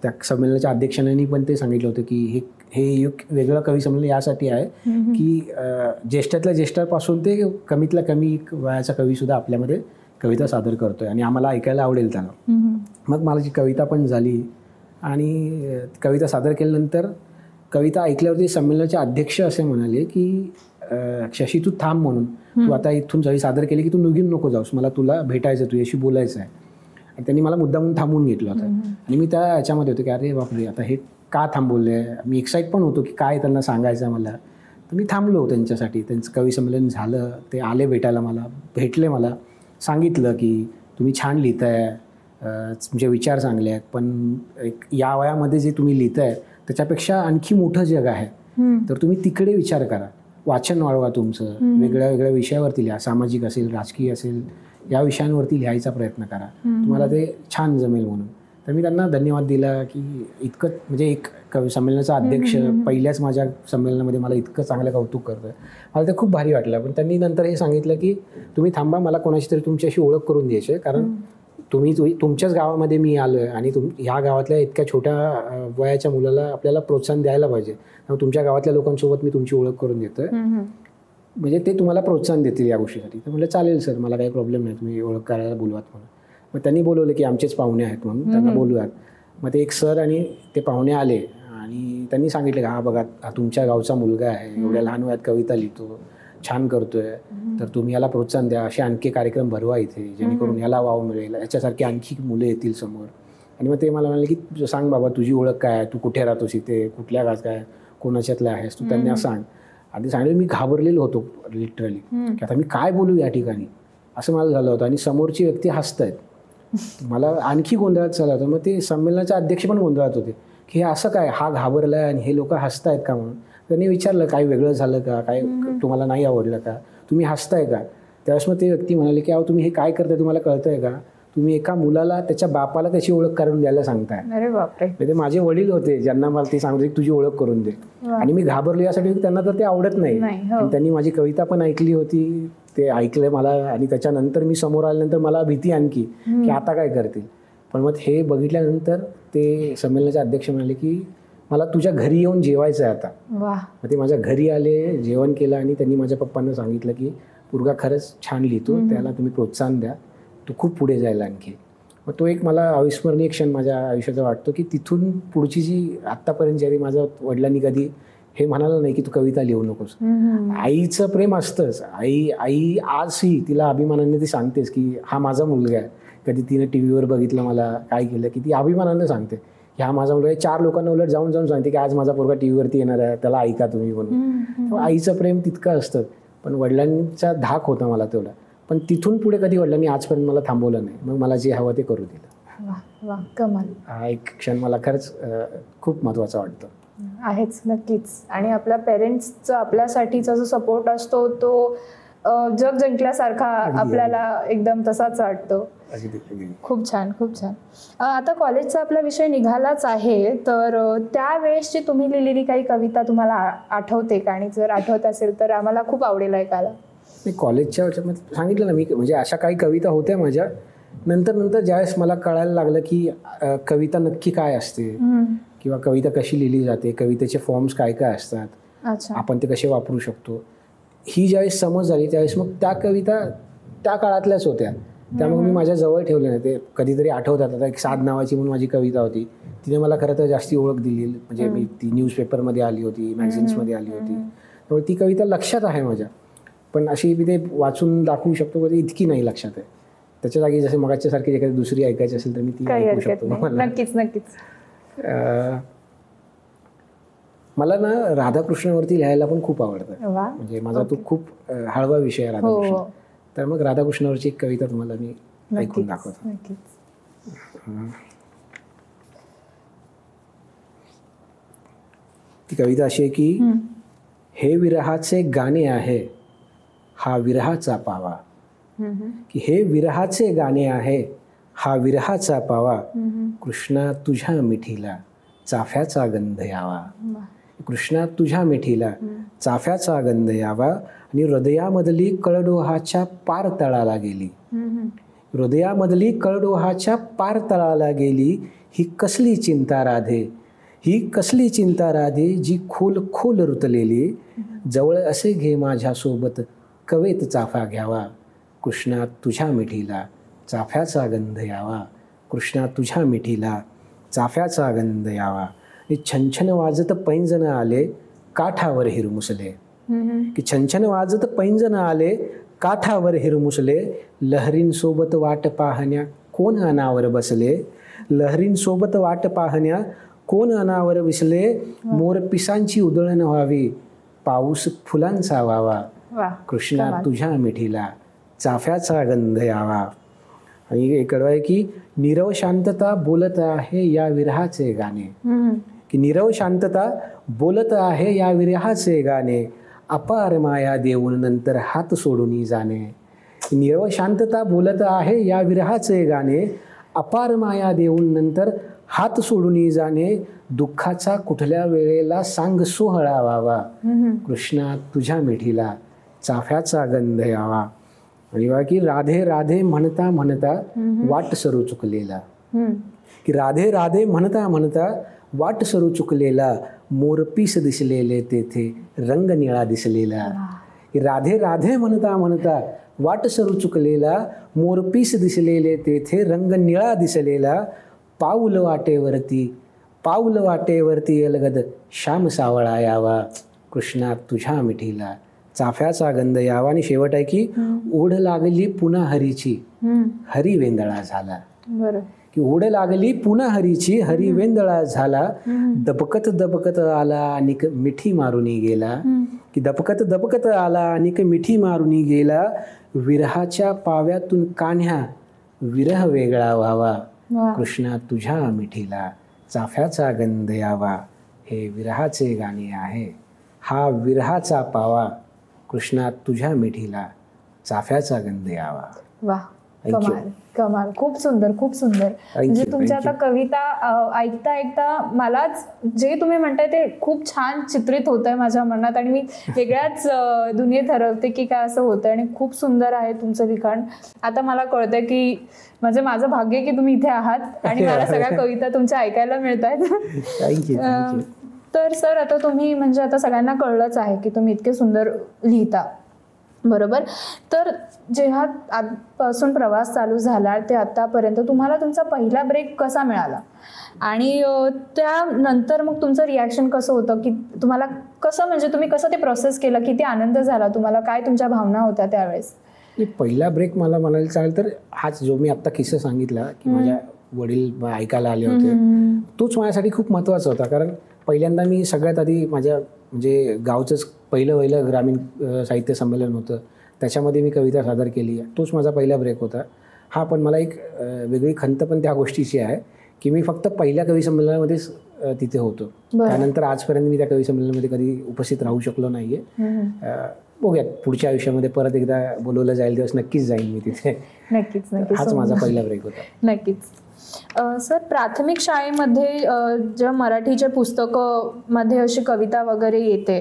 त्या संमेलनाच्या अध्यक्षांनी पण ते सांगितलं होतं की हे एक वेगळं कवी संमेलन यासाठी आहे की ज्येष्ठातल्या ज्येष्ठापासून ते कमीतल्या कमी वयाचा कवीसुद्धा आपल्यामध्ये कविता सादर करतोय आणि आम्हाला ऐकायला आवडेल त्याला. मग माझी कविता पण झाली आणि कविता सादर केल्यानंतर कविता ऐकल्यावरती संमेलनाचे अध्यक्ष असे म्हणाले की शशी तू थांब म्हणून, तू आता इथून जरी सादर केली की तू निघून नको जाऊस, मला तुला भेटायचं, तुझ्याशी बोलायचं आहे. आणि त्यांनी मला मुद्दामून थांबवून घेतलं होतं. आणि मी त्या ह्याच्यामध्ये होतो की अरे बापरे, आता हे का थांबवले. मी एक्साईट पण होतो की काय त्यांना सांगायचं मला. तर मी थांबलो त्यांच्यासाठी. त्यांचं कवी संमेलन झालं, ते आले भेटायला, मला भेटले, मला सांगितलं की तुम्ही छान लिहिताय, तुमचे विचार चांगले आहेत, पण एक या वयामध्ये जे तुम्ही लिहिताय त्याच्यापेक्षा आणखी मोठं जग आहे, तर तुम्ही तिकडे विचार करा, वाचन वाढवा तुमचं, वेगळ्या वेगळ्या विषयावरती लिहा, सामाजिक असेल, राजकीय असेल, या विषयांवरती लिहायचा प्रयत्न करा, तुम्हाला ते छान जमेल म्हणून. तर मी त्यांना धन्यवाद दिला की इतकं म्हणजे एक कवी संमेलनाचा अध्यक्ष पहिल्याच माझ्या संमेलनामध्ये मला इतकं चांगलं कौतुक करतोय, मला ते खूप भारी वाटलं. पण त्यांनी नंतर हे सांगितलं की तुम्ही थांबा, मला कोणाशी तरी तुमच्याशी ओळख करून द्यायची आहे, कारण तुमच्याच गावामध्ये मी आलो आहे आणि ह्या गावातल्या इतक्या छोट्या वयाच्या मुलाला आपल्याला प्रोत्साहन द्यायला पाहिजे. तुमच्या गावातल्या लोकांसोबत मी तुमची ओळख करून देतोय, म्हणजे ते तुम्हाला प्रोत्साहन देतील या गोष्टीसाठी. तर म्हटलं चालेल सर, मला काही प्रॉब्लेम नाही, तुम्ही ओळख करायला बोलवात म्हणून. मग त्यांनी बोलवलं की आमचेच पाहुणे आहेत म्हणून त्यांना बोलूयात. मग ते एक सर आणि ते पाहुणे आले आणि त्यांनी सांगितलं की हा बघा हा तुमच्या गावचा मुलगा आहे, एवढ्या लहान वयात कविता लिहितो, छान करतोय, तर तुम्ही याला प्रोत्साहन द्या, असे आणखी कार्यक्रम भरवा इथे जेणेकरून याला वाव मिळेल, याच्यासारखी आणखी मुलं येतील समोर. आणि मग ते मला म्हणाले की सांग बाबा तुझी ओळख काय, तू कुठे राहतोस इथे, कुठल्या गावात काय, कोणाच्यातला आहेस तू, त्यांना सांग. आधी सांगितलं. मी घाबरलेलो होतो लिटरली की आता मी काय बोलू या ठिकाणी, असं मला झालं होतं. आणि समोरची व्यक्ती हसतायत, मला आणखी गोंधळात चालला होता. मग ते संमेलनाचे अध्यक्ष पण गोंधळात होते की हे असं काय, हा घाबरलाय आणि हे लोक हसतायत का म्हणून. त्यांनी विचारलं काय वेगळं झालं का, काय तुम्हाला नाही आवडलं का, तुम्ही हसताय का. त्यावेळेस मग ते व्यक्ती म्हणाले की अहो तुम्ही हे काय करताय, तुम्हाला कळतंय का, तुम्ही एका मुलाला त्याच्या बापाला त्याची ओळख करून द्यायला सांगताय. अरे बापरे. म्हणजे माझे वडील होते ज्यांना मला ते सांगते की तुझी ओळख करून दे. आणि मी घाबरलो यासाठी त्यांना तर ते आवडत नाही. आणि त्यांनी माझी कविता पण ऐकली होती, ते ऐकलं मला. आणि त्याच्यानंतर मी समोर आल्यानंतर मला भीती आणखी की आता काय करतील. पण मग हे बघितल्यानंतर ते संमेलनाचे अध्यक्ष म्हणाले की मला तुझ्या घरी येऊन जेवायचं आहे आता. मग ते माझ्या घरी आले, जेवण केलं आणि त्यांनी माझ्या पप्पांना सांगितलं की पोरगा खरंच छान लिहितो, त्याला तुम्ही प्रोत्साहन द्या, तो खूप पुढे जायला आणखी. मग तो एक मला अविस्मरणीय क्षण माझ्या आयुष्याचा वाटतो की तिथून पुढची जी आत्तापर्यंत जरी माझ्या वडिलांनी कधी हे म्हणालं नाही की तू कविता लिहू नकोस. आईचं प्रेम असतंच. आई आजही तिला अभिमानाने ती सांगतेस की हा माझा मुलगा आहे. कधी तिने टी व्हीवर बघितलं मला काय केलं की ती अभिमानाने सांगते की हा माझा मुलगा आहे. 4 लोकांना उलट जाऊन सांगते की आज माझा पोरगा टी व्हीवरती येणार आहे, त्याला ऐका तुम्ही म्हणून. आईचं प्रेम तितकं असतं. पण वडिलांचा धाक होता मला तेवढा. पण तिथून पुढे कधी वडिलांनी आजपर्यंत मला थांबवलं नाही. मग मला जे हवं ते करू दिलं. वा कमाल. हा एक क्षण मला खरंच खूप महत्त्वाचा वाटतो. आहेच नक्कीच. आणि आपल्या पेरेंट्सचा आपल्यासाठीचा जो सपोर्ट असतो तो जग जिंकल्यासारखा आपल्याला एकदम तसाच वाटतो. खूप छान, खूप छान. आता कॉलेजचा आपला विषय निघालाच आहे, तर त्यावेळेसची तुम्ही लिहिलेली काही कविता तुम्हाला आठवते का, आणि जर आठवत असेल तर आम्हाला खूप आवडेल ऐकायला. मी कॉलेजच्या ह्याच्यामध्ये सांगितलं ना मी, म्हणजे अशा काही कविता होत्या माझ्या. नंतर ज्यावेळेस मला कळायला लागलं की कविता नक्की काय असते किंवा कविता कशी लिहिली जाते, कवितेचे फॉर्म्स काय काय असतात, आपण ते कसे वापरू शकतो, ही ज्यावेळेस समज झाली त्यावेळेस मग त्या कविता त्या काळातल्याच होत्या. त्यामुळे मी माझ्या जवळ ठेवले नाही. ते कधीतरी आठवतात. आता एक साध नावाची म्हणून माझी कविता होती, तिने मला खरं तर जास्ती ओळख दिली. म्हणजे मी ती न्यूजपेपरमध्ये आली होती, मॅगझिन्समध्ये आली होती, त्यामुळे ती कविता लक्षात आहे माझ्या. पण अशी मी ते वाचून दाखवू शकतो कधी इतकी नाही लक्षात आहे. त्याच्या जागी जसे मगाच्या सारखी एखादी दुसरी ऐकायची असेल तर मी ती ऐकू शकतो. नक्कीच. मला ना राधाकृष्णावरती लिहायला पण खूप आवडतं. म्हणजे माझा तो खूप हळवा विषय आहे राधाकृष्ण. तर मग राधाकृष्णावरची एक कविता तुम्हाला मी ऐकून दाखवतो. ती कविता अशी आहे की हे विरहाचे गाणे आहे, हा विरहाचा पावा. की हे विरहाचे गाणे आहे, हा विरहाचा पावा. कृष्णा तुझ्या मिठीला चाफ्याचा गंध यावा. कृष्णा तुझ्या मिठीला चाफ्याचा गंध यावा. आणि हृदयामधली कळडोहाच्या पार तळाला गेली. हृदयामधली कळडोहाच्या पार तळाला गेली. ही कसली चिंता राधे, ही कसली चिंता राधे, जी खोल खोल रुतलेली. जवळ असे घे माझ्यासोबत कवेत चाफा घ्यावा. कृष्णा तुझ्या मिठीला चाफ्याचा गंध यावा. कृष्णा तुझ्या मिठीला चाफ्याचा गंध यावा. छनछन वाजत पैंजण आले, काठावर हिरमुसले. की छनछन वाजत पैंजण आले, काठावर हिरमुसले. लहरींसोबत वाट पाहण्या कोण अनावर बसले. लहरींसोबत वाट पाहण्या कोण अनावर विसले. मोर पिसांची उधळण व्हावी, पाऊस फुलांचा व्हावा. कृष्णा तुझ्या मिठीला चाफ्याचा गंध यावा. आणि एक कडवं आहे की नीरव शांतता बोलत आहे या विरहाचे गाणे. की नीरव शांतता बोलत आहे या विरहाचे गाणे. अपार माया देऊन नंतर हात सोडून जाणे. नीरव शांतता बोलत आहे या विरहाचे गाणे. अपार माया देऊन नंतर हात सोडून जाणे. दुःखाचा कुठल्या वेळेला सांग सोहळा व्हावा. कृष्णा तुझ्या मिठीला चाफ्याचा गंध यावा. आणि की राधे राधे म्हणता म्हणता वाट सरू चुकलेला. की राधे राधे म्हणता म्हणता वाट सरू चुकलेला. मोरपीस दिसलेले तेथे रंग निळा दिसलेला. की राधे राधे म्हणता म्हणता वाट सरू चुकलेला, मोरपीस दिसलेले तेथे रंग निळा दिसलेला, पाऊल वाटेवरती अलगद श्याम सावळा यावा, कृष्णा तुझ्या मिठीला चाफ्याचा गंध यावा. आणि शेवट आहे की ओढ लागली पुन्हा हरीची, हरी वेंदळा झाला. बरं. की ओढ लागली पुन्हा हरीची, हरी वेंदळा झाला. दबकत आला आणि मिठी मारुनी गेला. की दबकत आला आणि मिठी मारुनी गेला. विरहाच्या पाव्यातून कान्ह्या विरह वेगळा व्हावा, कृष्णा तुझ्या मिठीला चाफ्याचा गंध यावा. हे विरहाचे गाणे आहे. हा विरहाचा पावा, कृष्णा तुझ्या मिठीला चाफ्याचा गंध यावा. वा, कमाल कमाल. खूप सुंदर, खूप सुंदर. म्हणजे तुमच्या आता कविता ऐकता ऐकता मलाच जे तुम्ही म्हणताय ते खूप छान चित्रित होत आहे माझ्या मनात, आणि मी वेगळ्याच दुनियेत हरवते की काय असं होतंय. आणि खूप सुंदर आहे तुमचं लिखाण. आता मला कळतंय की म्हणजे माझं भाग्य की तुम्ही इथे आहात आणि मला सगळ्या कविता तुमच्या ऐकायला मिळत आहेत. तर सर, आता तुम्ही म्हणजे आता सगळ्यांना कळलंच आहे की तुम्ही इतके सुंदर लिहिता, बरोबर. तर जेव्हा आजपासून प्रवास चालू झाला ते आतापर्यंत तुम्हाला तुमचा पहिला ब्रेक कसा मिळाला, आणि त्यानंतर मग तुमचं रिॲक्शन कसं होतं, की तुम्हाला कसं म्हणजे तुम्ही कसं ते प्रोसेस केलं, किती आनंद झाला तुम्हाला, काय तुमच्या भावना होत्या त्यावेळेस? पहिला ब्रेक मला म्हणायला चालेल तर हाच जो मी आत्ता किस्सा सांगितला की माझ्या वडील ऐकायला आले होते, तोच माझ्यासाठी खूप महत्त्वाचा होता. कारण पहिल्यांदा मी सगळ्यात आधी माझ्या म्हणजे गावचंच पहिलं ग्रामीण साहित्य संमेलन होतं, त्याच्यामध्ये मी कविता सादर केली. तोच माझा पहिला ब्रेक होता. हा, पण मला एक वेगळी खंत पण त्या गोष्टीची आहे की मी फक्त पहिल्या कवी संमेलनामध्येच तिथे होतो. त्यानंतर आजपर्यंत मी त्या कवी संमेलनामध्ये कधी उपस्थित राहू शकलो नाही आहे. बघूयात पुढच्या आयुष्यामध्ये परत एकदा बोलवलं जाईल दिवस नक्कीच जाईन मी तिथे. नक्कीच. हाच माझा पहिला ब्रेक होता. नक्कीच. सर, प्राथमिक शाळेमध्ये जेव्हा मराठीच्या पुस्तकामध्ये अशी कविता वगैरे येते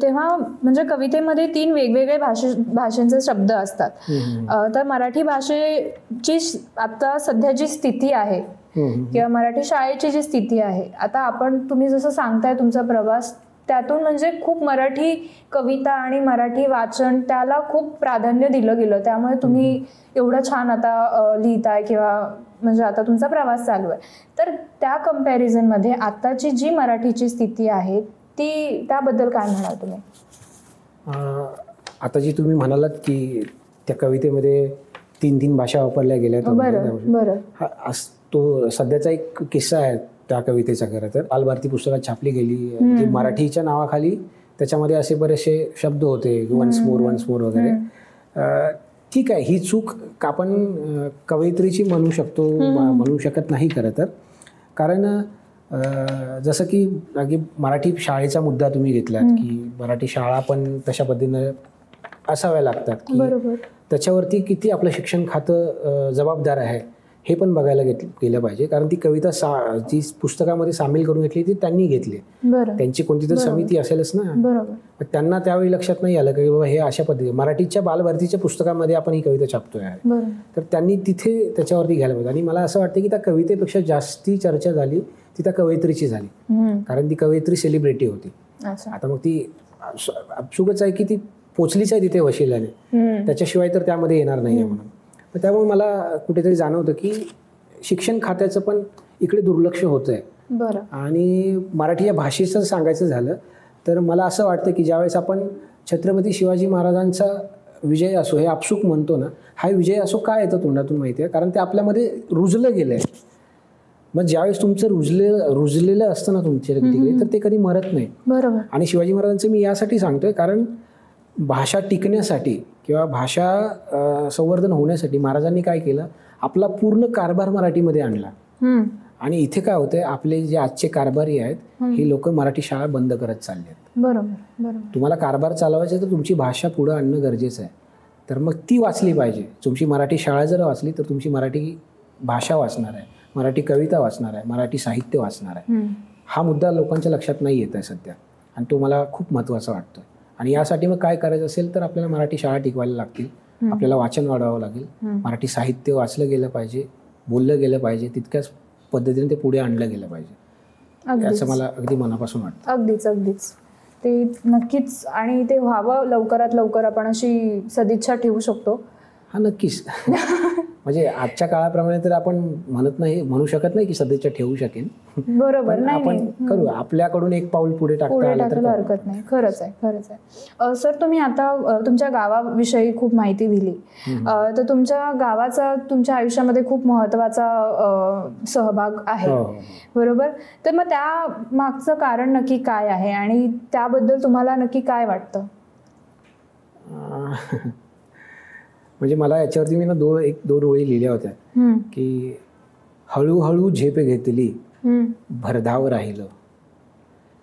तेव्हा म्हणजे कवितेमध्ये 3 वेगवेगळे भाषेचे शब्द असतात. तर मराठी भाषेची आता सध्या जी स्थिती आहे किंवा मराठी शाळेची जी स्थिती आहे, आता तुम्ही जसं सांगताय तुमचा प्रवास, त्यातून म्हणजे खूप मराठी कविता आणि मराठी वाचन त्याला खूप प्राधान्य दिलं गेलं, त्यामुळे तुम्ही एवढं छान आता लिहिताय किंवा म्हणजे आता तुमचा प्रवास चालू आहे. तर त्या कंपॅरिझनमध्ये आताची जी मराठीची स्थिती आहे त्याबद्दल काय म्हणाल तुम्ही? आता जी तुम्ही म्हणालात की त्या कवितेमध्ये 3 भाषा वापरल्या गेल्या, बरं. तो सध्याचा एक किस्सा आहे त्या कवितेचा. खरं तर बालभारती पुस्तकात छापली गेली, जी मराठीच्या नावाखाली त्याच्यामध्ये असे बरेचसे शब्द होते, वन्स मोर वगैरे. ठीक आहे, ही चूक आपण कवयित्रीची म्हणू शकत नाही खरं तर. कारण जसं की मराठी शाळेचा मुद्दा तुम्ही घेतलात की मराठी शाळा पण तशा पद्धतीनं असाव्या लागतात की त्याच्यावरती किती आपलं शिक्षण खातं जबाबदार आहे हे पण बघायला गेलं पाहिजे. कारण ती कविता जी पुस्तकामध्ये सामील करून घेतली ती त्यांनी घेतली, त्यांची कोणती तरी समिती असेलच ना. त्यांना त्यावेळी लक्षात नाही आलं की बाबा हे अशा पद्धती मराठीच्या बालभारतीच्या पुस्तकामध्ये आपण ही कविता छापतोय आहे, तर त्यांनी तिथे त्याच्यावरती घ्यायला पाहिजे. आणि मला असं वाटतं की त्या कवितेपेक्षा जास्ती चर्चा झाली ती त्या कवयित्रीची झाली, कारण ती कवयित्री सेलिब्रिटी होती. आता मग ती अपशुकच आहे की ती पोचलीच आहे तिथे वशिल्याने, त्याच्याशिवाय तर त्यामध्ये येणार नाही म्हणून. त्यामुळे मला कुठेतरी जाणवतं की शिक्षण खात्याचं पण इकडे दुर्लक्ष होत आहे. आणि मराठी या भाषेचं सांगायचं झालं तर मला असं वाटतं की ज्यावेळेस आपण छत्रपती शिवाजी महाराजांचा विजय असो हे आपसूक म्हणतो ना, हा विजय असो काय येतं तोंडातून माहिती आहे, कारण ते आपल्यामध्ये रुजलं गेलं आहे. मग ज्यावेळेस तुमचं रुजलेलं असतं ना तुमच्या तिकडे, तर ते कधी मरत नाही. आणि शिवाजी महाराजांचं मी यासाठी सांगतोय कारण भाषा टिकण्यासाठी किंवा भाषा संवर्धन होण्यासाठी महाराजांनी काय केलं, आपला पूर्ण कारभार मराठीमध्ये आणला. आणि इथे काय होतंय, आपले जे आजचे कारभारी आहेत ही लोक मराठी शाळा बंद करत चालले आहेत. तुम्हाला कारभार चालवायचा तर तुमची भाषा पुढे आणणं गरजेचं आहे. तर मग ती वाचली पाहिजे. तुमची मराठी शाळा जर वाचली तर तुमची मराठी भाषा वाचणार आहे, मराठी कविता वाचणार आहे, मराठी साहित्य वाचणार आहे. हा मुद्दा लोकांच्या लक्षात नाही येत आहे सध्या, आणि तो मला खूप महत्त्वाचा वाटतो. आणि यासाठी मग काय करायचं असेल तर आपल्याला मराठी शाळा टिकवायला लागतील, आपल्याला वाचन वाढवावं लागेल, मराठी साहित्य वाचलं गेलं पाहिजे, बोललं गेलं पाहिजे, तितक्याच पद्धतीने ते पुढे आणलं गेलं पाहिजे, असं मला अगदी मनापासून वाटतं. अगदीच. ते नक्कीच, आणि ते व्हावं लवकरात लवकर, आपण अशी सदिच्छा ठेवू शकतो. हा नक्कीच. म्हणजे आजच्या काळाप्रमाणे तर आपण म्हणू शकत नाही की सदिच्छा ठेवू शकेन. बरोबर. पण आपण करू, आपल्याकडून एक पाऊल पुढे टाकता आलं तर हरकत नाही. खरंच आहे. सर, तुम्ही आता तुमच्या गावाविषयी खूप माहिती दिली. तर तुमच्या गावाचा तुमच्या आयुष्यामध्ये खूप महत्वाचा सहभाग आहे, बरोबर? तर मग त्या मागचं कारण नक्की काय आहे आणि त्याबद्दल तुम्हाला नक्की काय वाटतं? म्हणजे मला याच्यावरती मी ना दोन ओळी लिहिल्या होत्या की हळूहळू झेप घेतली भरधाव राहिलो,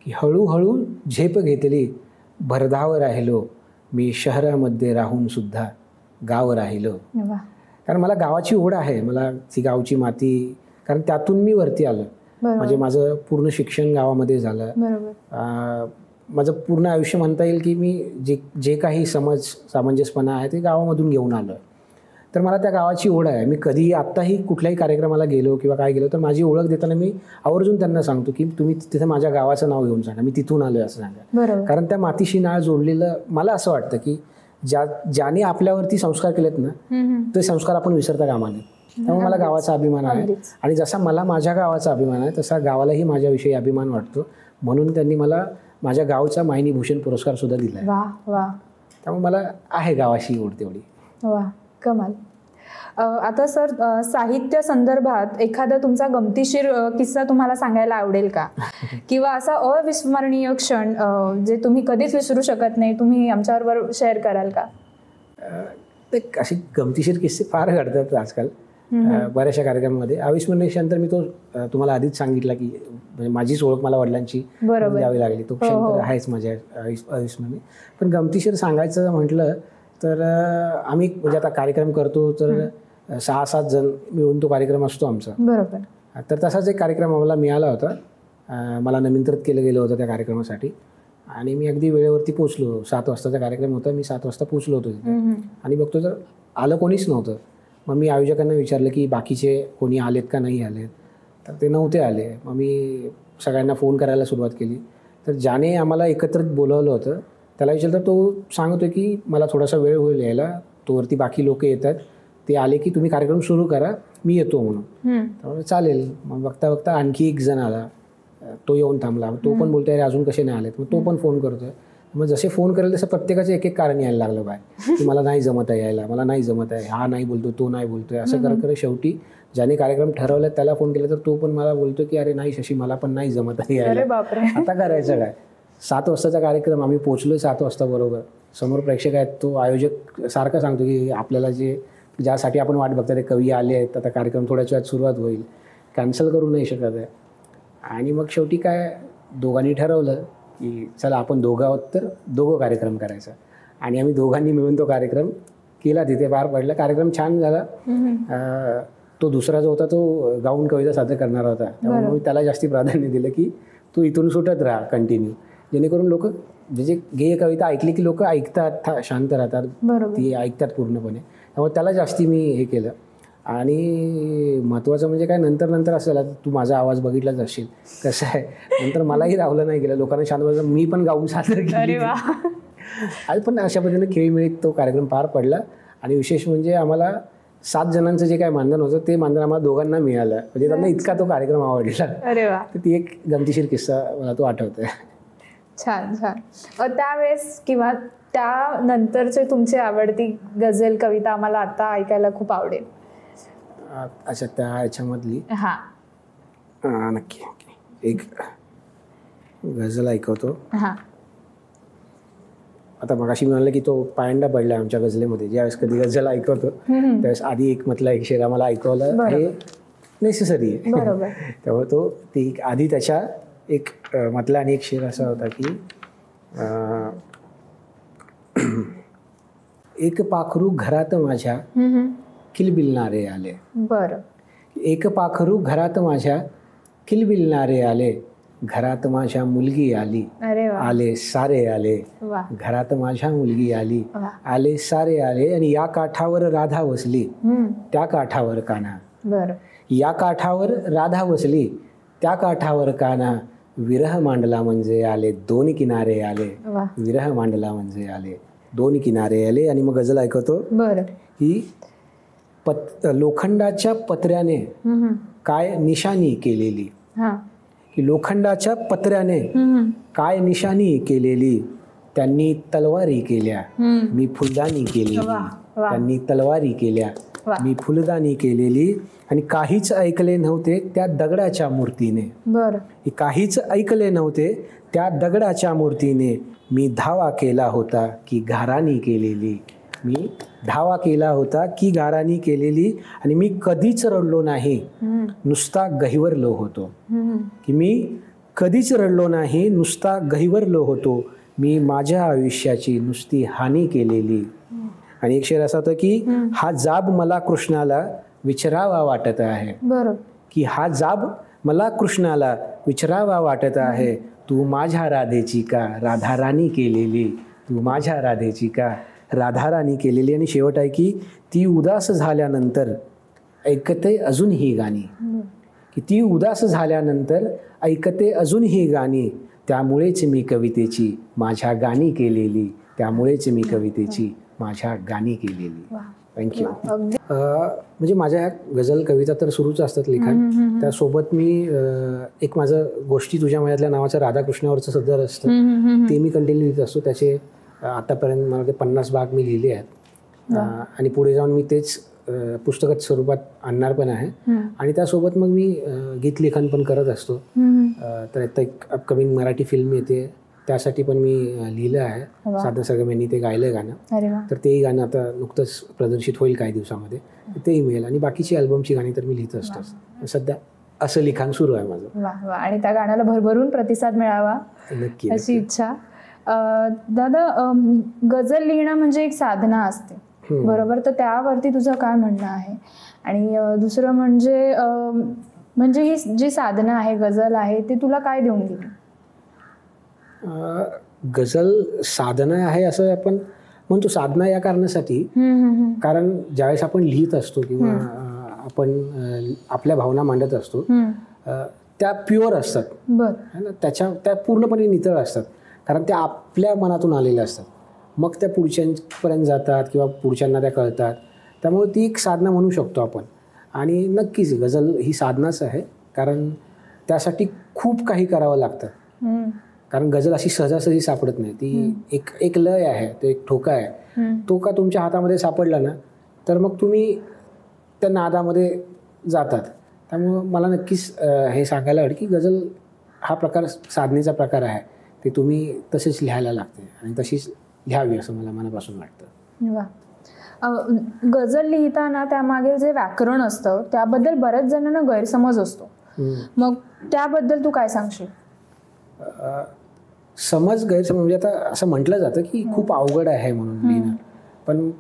की हळूहळू झेप घेतली भरधाव राहिलो, मी शहरामध्ये राहून सुद्धा गाव राहिलो. कारण मला गावाची ओढ आहे, मला ती गावची माती, कारण त्यातून मी वरती आलो. म्हणजे माझं पूर्ण शिक्षण गावामध्ये झालं. माझं पूर्ण आयुष्य म्हणता येईल की मी जे काही सामंजस्यपणा आहे ते गावामधून घेऊन आलो. तर मला त्या गावाची ओढ आहे. मी कधी आत्ताही कुठल्याही कार्यक्रमाला गेलो किंवा काय गेलो तर माझी ओळख देताना मी आवर्जून त्यांना सांगतो की तुम्ही तिथे माझ्या गावाचं नाव घेऊन सांगा, मी तिथून आलोय असं सांगा. कारण त्या मातीशी नाळ जोडलेलं मला असं वाटतं की ज्याने आपल्यावरती संस्कार केलेत ना, ते संस्कार आपण विसरता कामा नये. त्यामुळे मला गावाचा अभिमान आहे, आणि जसा मला माझ्या गावाचा अभिमान आहे तसा गावालाही माझ्याविषयी अभिमान वाटतो. म्हणून त्यांनी मला माझ्या गावचा मायनी भूषण पुरस्कार सुद्धा दिलाय. त्यामुळे मला आहे गावाशी ओढ तेवढी. वा, कमाल. आता सर, साहित्य संदर्भात एखादा तुमचा गमतीशीर किस्सा तुम्हाला सांगायला आवडेल का? किंवा असा अविस्मरणीय क्षण जे तुम्ही कधीच विसरू शकत नाही, तुम्ही आमच्याबरोबर शेअर कराल का? ते अशी गमतीशीर किस्से फार घडतात आजकाल बऱ्याचशा कार्यक्रमामध्ये. अविस्मरणीय क्षण तर मी तो तुम्हाला आधीच सांगितला की म्हणजे माझीच ओळख मला वडिलांची द्यावी लागली, तो क्षण तर आहेच माझ्या अविस्मरणीय. पण गमतीशीर सांगायचं म्हटलं तर आम्ही म्हणजे आता कार्यक्रम करतो तर 6-7 जण मिळून तो कार्यक्रम असतो आमचा, बरोबर. तर तसाच एक कार्यक्रम आम्हाला मिळाला होता. मला निमंत्रित केलं गेलं होतं त्या कार्यक्रमासाठी, आणि मी अगदी वेळेवरती पोचलो. 7 वाजताचा कार्यक्रम होता, मी 7 वाजता पोचलो होतो तिथे, आणि बघतो तर आलं कोणीच नव्हतं. मग मी आयोजकांना विचारलं की बाकीचे कोणी आलेत का नाही आलेत, तर ते नव्हते आले. मग मी सगळ्यांना फोन करायला सुरुवात केली. तर ज्याने आम्हाला एकत्रित बोलवलं होतं त्याला विचारलं तर तो सांगतोय की मला थोडासा वेळ होईल यायला, तोवरती बाकी लोक येतात, ते आले की तुम्ही कार्यक्रम सुरू करा, मी येतो म्हणून. त्यामुळे चालेल. मग बघता बघता आणखी एक जण आला, तो येऊन थांबला. तो पण बोलतोय अरे अजून कसे नाही आलेत. मग तो पण फोन करतोय. मग जसे फोन करेल तसं प्रत्येकाचं एक कारण यायला लागलं बाय की मला नाही जमत आहे यायला, मला नाही जमत आहे, हा नाही बोलतो, तो नाही बोलतोय. असं करत करत शेवटी ज्याने कार्यक्रम ठरवला त्याला फोन केला तर तो पण मला बोलतो की अरे नाही शशी, मला पण नाही जमत आहे यायला. आता करायचं काय? 7 वाजताचा कार्यक्रम, आम्ही पोचलोय 7 वाजता बरोबर. समोर प्रेक्षक आहेत. तो आयोजक सारखा सांगतो की आपल्याला ज्यासाठी आपण वाट बघतात ते कवी आले आहेत, आता कार्यक्रम थोड्याच वेळात सुरुवात होईल, कॅन्सल करू नाही शकत आहे. आणि मग शेवटी काय दोघांनी ठरवलं की चला आपण दोघं आहोत तर दोघं कार्यक्रम करायचा, आणि आम्ही दोघांनी मिळून तो कार्यक्रम केला. तिथे पार पडला. कार्यक्रम छान झाला. तो दुसरा जो होता तो गाऊन कविता सादर करणारा होता, त्यामुळे मी त्याला जास्ती प्राधान्य दिलं की तू इथून सुटत राहा कंटिन्यू, जेणेकरून लोक जे गेय कविता ऐकली की लोक ऐकतात, शांत राहतात, ती ऐकतात पूर्णपणे. त्यामुळे त्याला जास्ती मी हे केलं. आणि महत्त्वाचं म्हणजे काय, नंतर असेल, तू माझा आवाज बघितलाच असशील कसं आहे, नंतर मलाही राहलं नाही गेलं, लोकांना शांत बघायचं, मी पण गाऊन सादर केली. आज पण अशा पद्धतीने खेळीमेळीत तो कार्यक्रम पार पडला. आणि विशेष म्हणजे आम्हाला 7 जणांचं जे काय मानधन होतं ते मानधन आम्हाला दोघांना मिळालं. म्हणजे त्यांना इतका तो कार्यक्रम आवडला. तर ती एक गमतीशीर किस्सा मला तो आठवतोय. छान छान. त्यावेळेस किंवा त्यानंतरचे तुमची आवडती गझल कविता आम्हाला आता ऐकायला खूप आवडेल. अच्छा, त्या ह्याच्यामधली नक्की एक गझल ऐकवतो. आता मगाशी मी म्हणलं की तो पायंडा पडला आमच्या गझलेमध्ये. ज्यावेळेस कधी गझल ऐकवतो त्यावेळेस आधी एक मधला एक शेर आम्हाला ऐकवलं हे नेसेसरी आहे. त्यामुळे तो ती आधी त्याच्या एक मधला आणि एक शेर असा होता की एक पाखरू घरात माझ्या किलबिलणारे आले. एक पाखरू घरात माझ्या किलबिलणारे आले, घरात माझ्या मुलगी आली, आले सारे आले, घरात माझ्या मुलगी आली, आले सारे आले. आणि या काठावर राधा बसली, त्या काठावर कान्हा, या काठावर राधा बसली, त्या काठावर कान्हा, विरह मांडला म्हणजे आले दोन किनारे आले, वा. विरह मांडला म्हणजे आले दोन किनारे आले. आणि मग गझल ऐकवतो बरं. की लोखंडाच्या पत्र्याने काय निशाणी केलेली, हा. की लोखंडाच्या पत्र्याने काय निशाणी केलेली, त्यांनी तलवारी केल्या मी फुलदाणी केलेली, वा, वा. त्यांनी तलवारी केल्या वा. मी फुलदाणी केलेली. आणि काहीच ऐकले नव्हते त्या दगडाच्या मूर्तीने, बरं. की काहीच ऐकले नव्हते त्या दगडाच्या मूर्तीने, मी धावा केला होता की घाराणी केलेली, मी धावा केला होता की घाराणी केलेली. आणि मी कधीच रडलो नाही नुसता गहिवरलो होतो, की मी कधीच रडलो नाही नुसता गहिवरलो होतो, मी माझ्या आयुष्याची नुसती हानी केलेली. आणि एक शेर असा होता की हा जाब मला कृष्णाला विचारावा वाटत आहे, बरं. की हा जाब मला कृष्णाला विचारावा वाटत आहे, तू माझ्या राधेची का राधाराणी केलेली, तू माझ्या राधेची का राधाराणी केलेली. आणि शेवट आहे की ती उदास झाल्यानंतर ऐकते अजून ही गाणी, की ती उदास झाल्यानंतर ऐकते अजून ही गाणी, त्यामुळेच मी कवितेची माझ्या गाणी केलेली, त्यामुळेच मी कवितेची माझ्या गाणी केलेली. थँक्यू. म्हणजे माझ्या गझल कविता तर सुरूच असतात लिखाण, त्यासोबत मी एक माझं गोष्टी तुझ्या मनातल्या नावाचं राधाकृष्णावरचं सदर असतं ते मी कंटिन्यू लिहित असतो. त्याचे आतापर्यंत मला ते 50 भाग मी लिहिले आहेत. आणि पुढे जाऊन मी तेच पुस्तकात स्वरूपात आणणार पण आहे. आणि त्यासोबत मग मी गीत लेखन पण करत असतो. तर आता एक अपकमिंग मराठी फिल्म येते, त्यासाठी पण मी लिहिलं आहे. साधना सरगम यांनी ते गायलं गाणं, तर तेही गाणं आता नुकतंच प्रदर्शित होईल काही दिवसामध्ये, तेही मिळेल. आणि बाकीची अल्बमची गाणी तर मी लिहित असतोच. सध्या असं लिखाण सुरू आहे माझं. वा वा. आणि त्या गाण्याला भरभरून प्रतिसाद मिळावा नक्की अशी इच्छा. दादा, गझल लिहिणं म्हणजे एक साधना असते, बरोबर? तर त्यावरती तुझं काय म्हणणं आहे? आणि दुसरं म्हणजे ही जी साधना आहे, गझल आहे, ते तुला काय देऊन गेली? गझल साधना आहे असं आपण म्हणतो. साधना या कारणासाठी, कारण ज्यावेळेस आपण लिहित असतो किंवा आपण आपल्या भावना मांडत असतो, त्या प्युअर असतात, है ना, त्या पूर्णपणे नितळ असतात, कारण त्या आपल्या मनातून आलेल्या असतात. मग त्या पुढच्यांपर्यंत जातात किंवा पुढच्यांना त्या कळतात. त्यामुळे ती एक साधना म्हणू शकतो आपण. आणि नक्कीच गझल ही साधनाच आहे, कारण त्यासाठी खूप काही करावं लागतं. कारण गझल अशी सहजासहजी सापडत नाही. ती एक लय आहे, तो एक ठोका आहे. तो का तुमच्या हातामध्ये सापडला ना, तर मग तुम्ही त्या नादामध्ये जातात. त्यामुळं मला नक्कीच हे सांगायला आवडेल की गझल हा प्रकार साधनेचा प्रकार आहे. ते तुम्ही तसेच लिहायला लागते आणि तशीच लिहावी असं मला मनापासून वाटतं. वा. गझल लिहिताना त्यामागे जे व्याकरण असतं त्याबद्दल बऱ्याच जणांना गैरसमज असतो, मग त्याबद्दल तू काय सांगशील? गैरसमज म्हणजे आता असं म्हटलं जातं की खूप अवघड आहे म्हणून लिहिणं. पण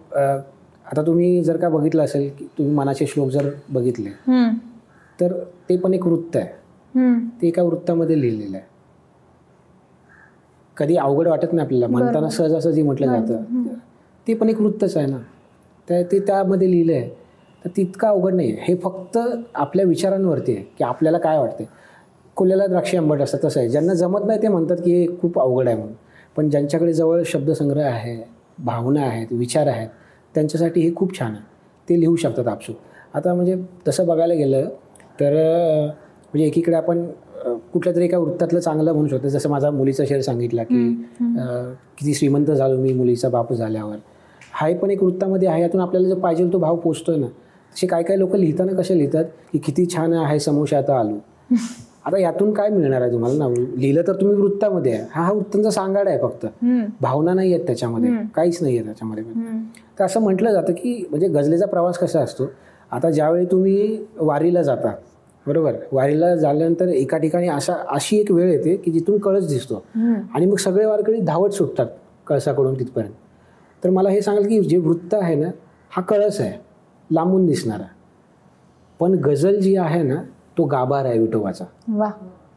आता तुम्ही जर का बघितलं असेल की तुम्ही मनाचे श्लोक जर बघितले तर ते पण एक वृत्त आहे. ते एका वृत्तामध्ये लिहिलेलं आहे. कधी अवघड वाटत नाही आपल्याला, म्हणताना सहजासहजी म्हटलं जातं. ते पण एक वृत्तच आहे ना, ते त्यामध्ये लिहिलं आहे. तर तितकं अवघड नाही आहे. हे फक्त आपल्या विचारांवरती आहे की आपल्याला काय वाटते. कोल्याला द्राक्षे आंबट असतात तसं आहे. ज्यांना जमत नाही ते म्हणतात की हे खूप अवघड आहे म्हणून. पण ज्यांच्याकडे जवळ शब्दसंग्रह आहे, भावना आहेत, विचार आहेत, त्यांच्यासाठी हे खूप छान आहे. ते लिहू शकतात आपसूक. आता म्हणजे तसं बघायला गेलं तर म्हणजे एकीकडे आपण कुठल्या तरी एका वृत्तातलं चांगलं म्हणू शकतो. जसं माझा मुलीचा शेर सांगितला की किती श्रीमंत झालो मी मुलीचा बाप झाल्यावर. हा पण एक वृत्तामध्ये आहे. यातून आपल्याला जो पाहिजे तो भाव पोचतोय ना. तसे काही काही लोक लिहिताना कसे लिहितात की किती छान आहे समोसे आता आलो. आता यातून काय मिळणार आहे तुम्हाला ना? लिहिलं तर तुम्ही वृत्तामध्ये आहे. हा वृत्तांचा सांगाड आहे फक्त, भावना नाही आहेत त्याच्यामध्ये, काहीच नाही आहे त्याच्यामध्ये. तर असं म्हटलं जातं की म्हणजे गझलेचा प्रवास कसा असतो. आता ज्यावेळी तुम्ही वारीला जाता, बरोबर, वारीला झाल्यानंतर एका ठिकाणी अशी एक वेळ येते की जिथून कळस दिसतो आणि मग सगळे वारकरी धावत सुटतात कळसाकडून तिथपर्यंत. तर मला हे सांगाल की जे वृत्त आहे ना, हा कळस आहे लांबून दिसणारा, पण गझल जी आहे ना तो गाभार आहे विठोबाचा.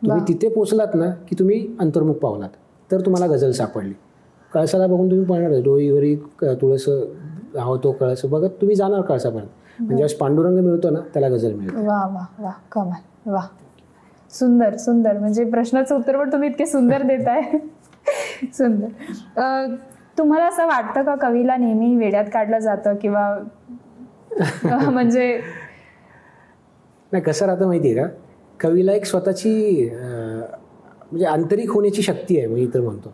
तुम्ही तिथे पोचलात ना की तुम्ही अंतर्मुख पावलात तर तुम्हाला गझल सापडली. कळसाला बघून तुम्ही पळणार, डोईवरी तुळस तो कळस बघत तुम्ही जाणार कळसापर्यंत. म्हणजे पांडुरंग मिळतो ना त्याला गझल मिळतो. वा वा वा, कमाल. वा, सुंदर सुंदर, म्हणजे प्रश्नाचं उत्तर पण तुम्ही इतके सुंदर देताय. सुंदर. तुम्हाला असं वाटतं का कवीला नेहमी वेड्यात काढलं जातं किंवा म्हणजे नाही, कसं राहतं माहिती आहे का, कवीला एक स्वतःची म्हणजे आंतरिक होण्याची शक्ती आहे, मी तर म्हणतो.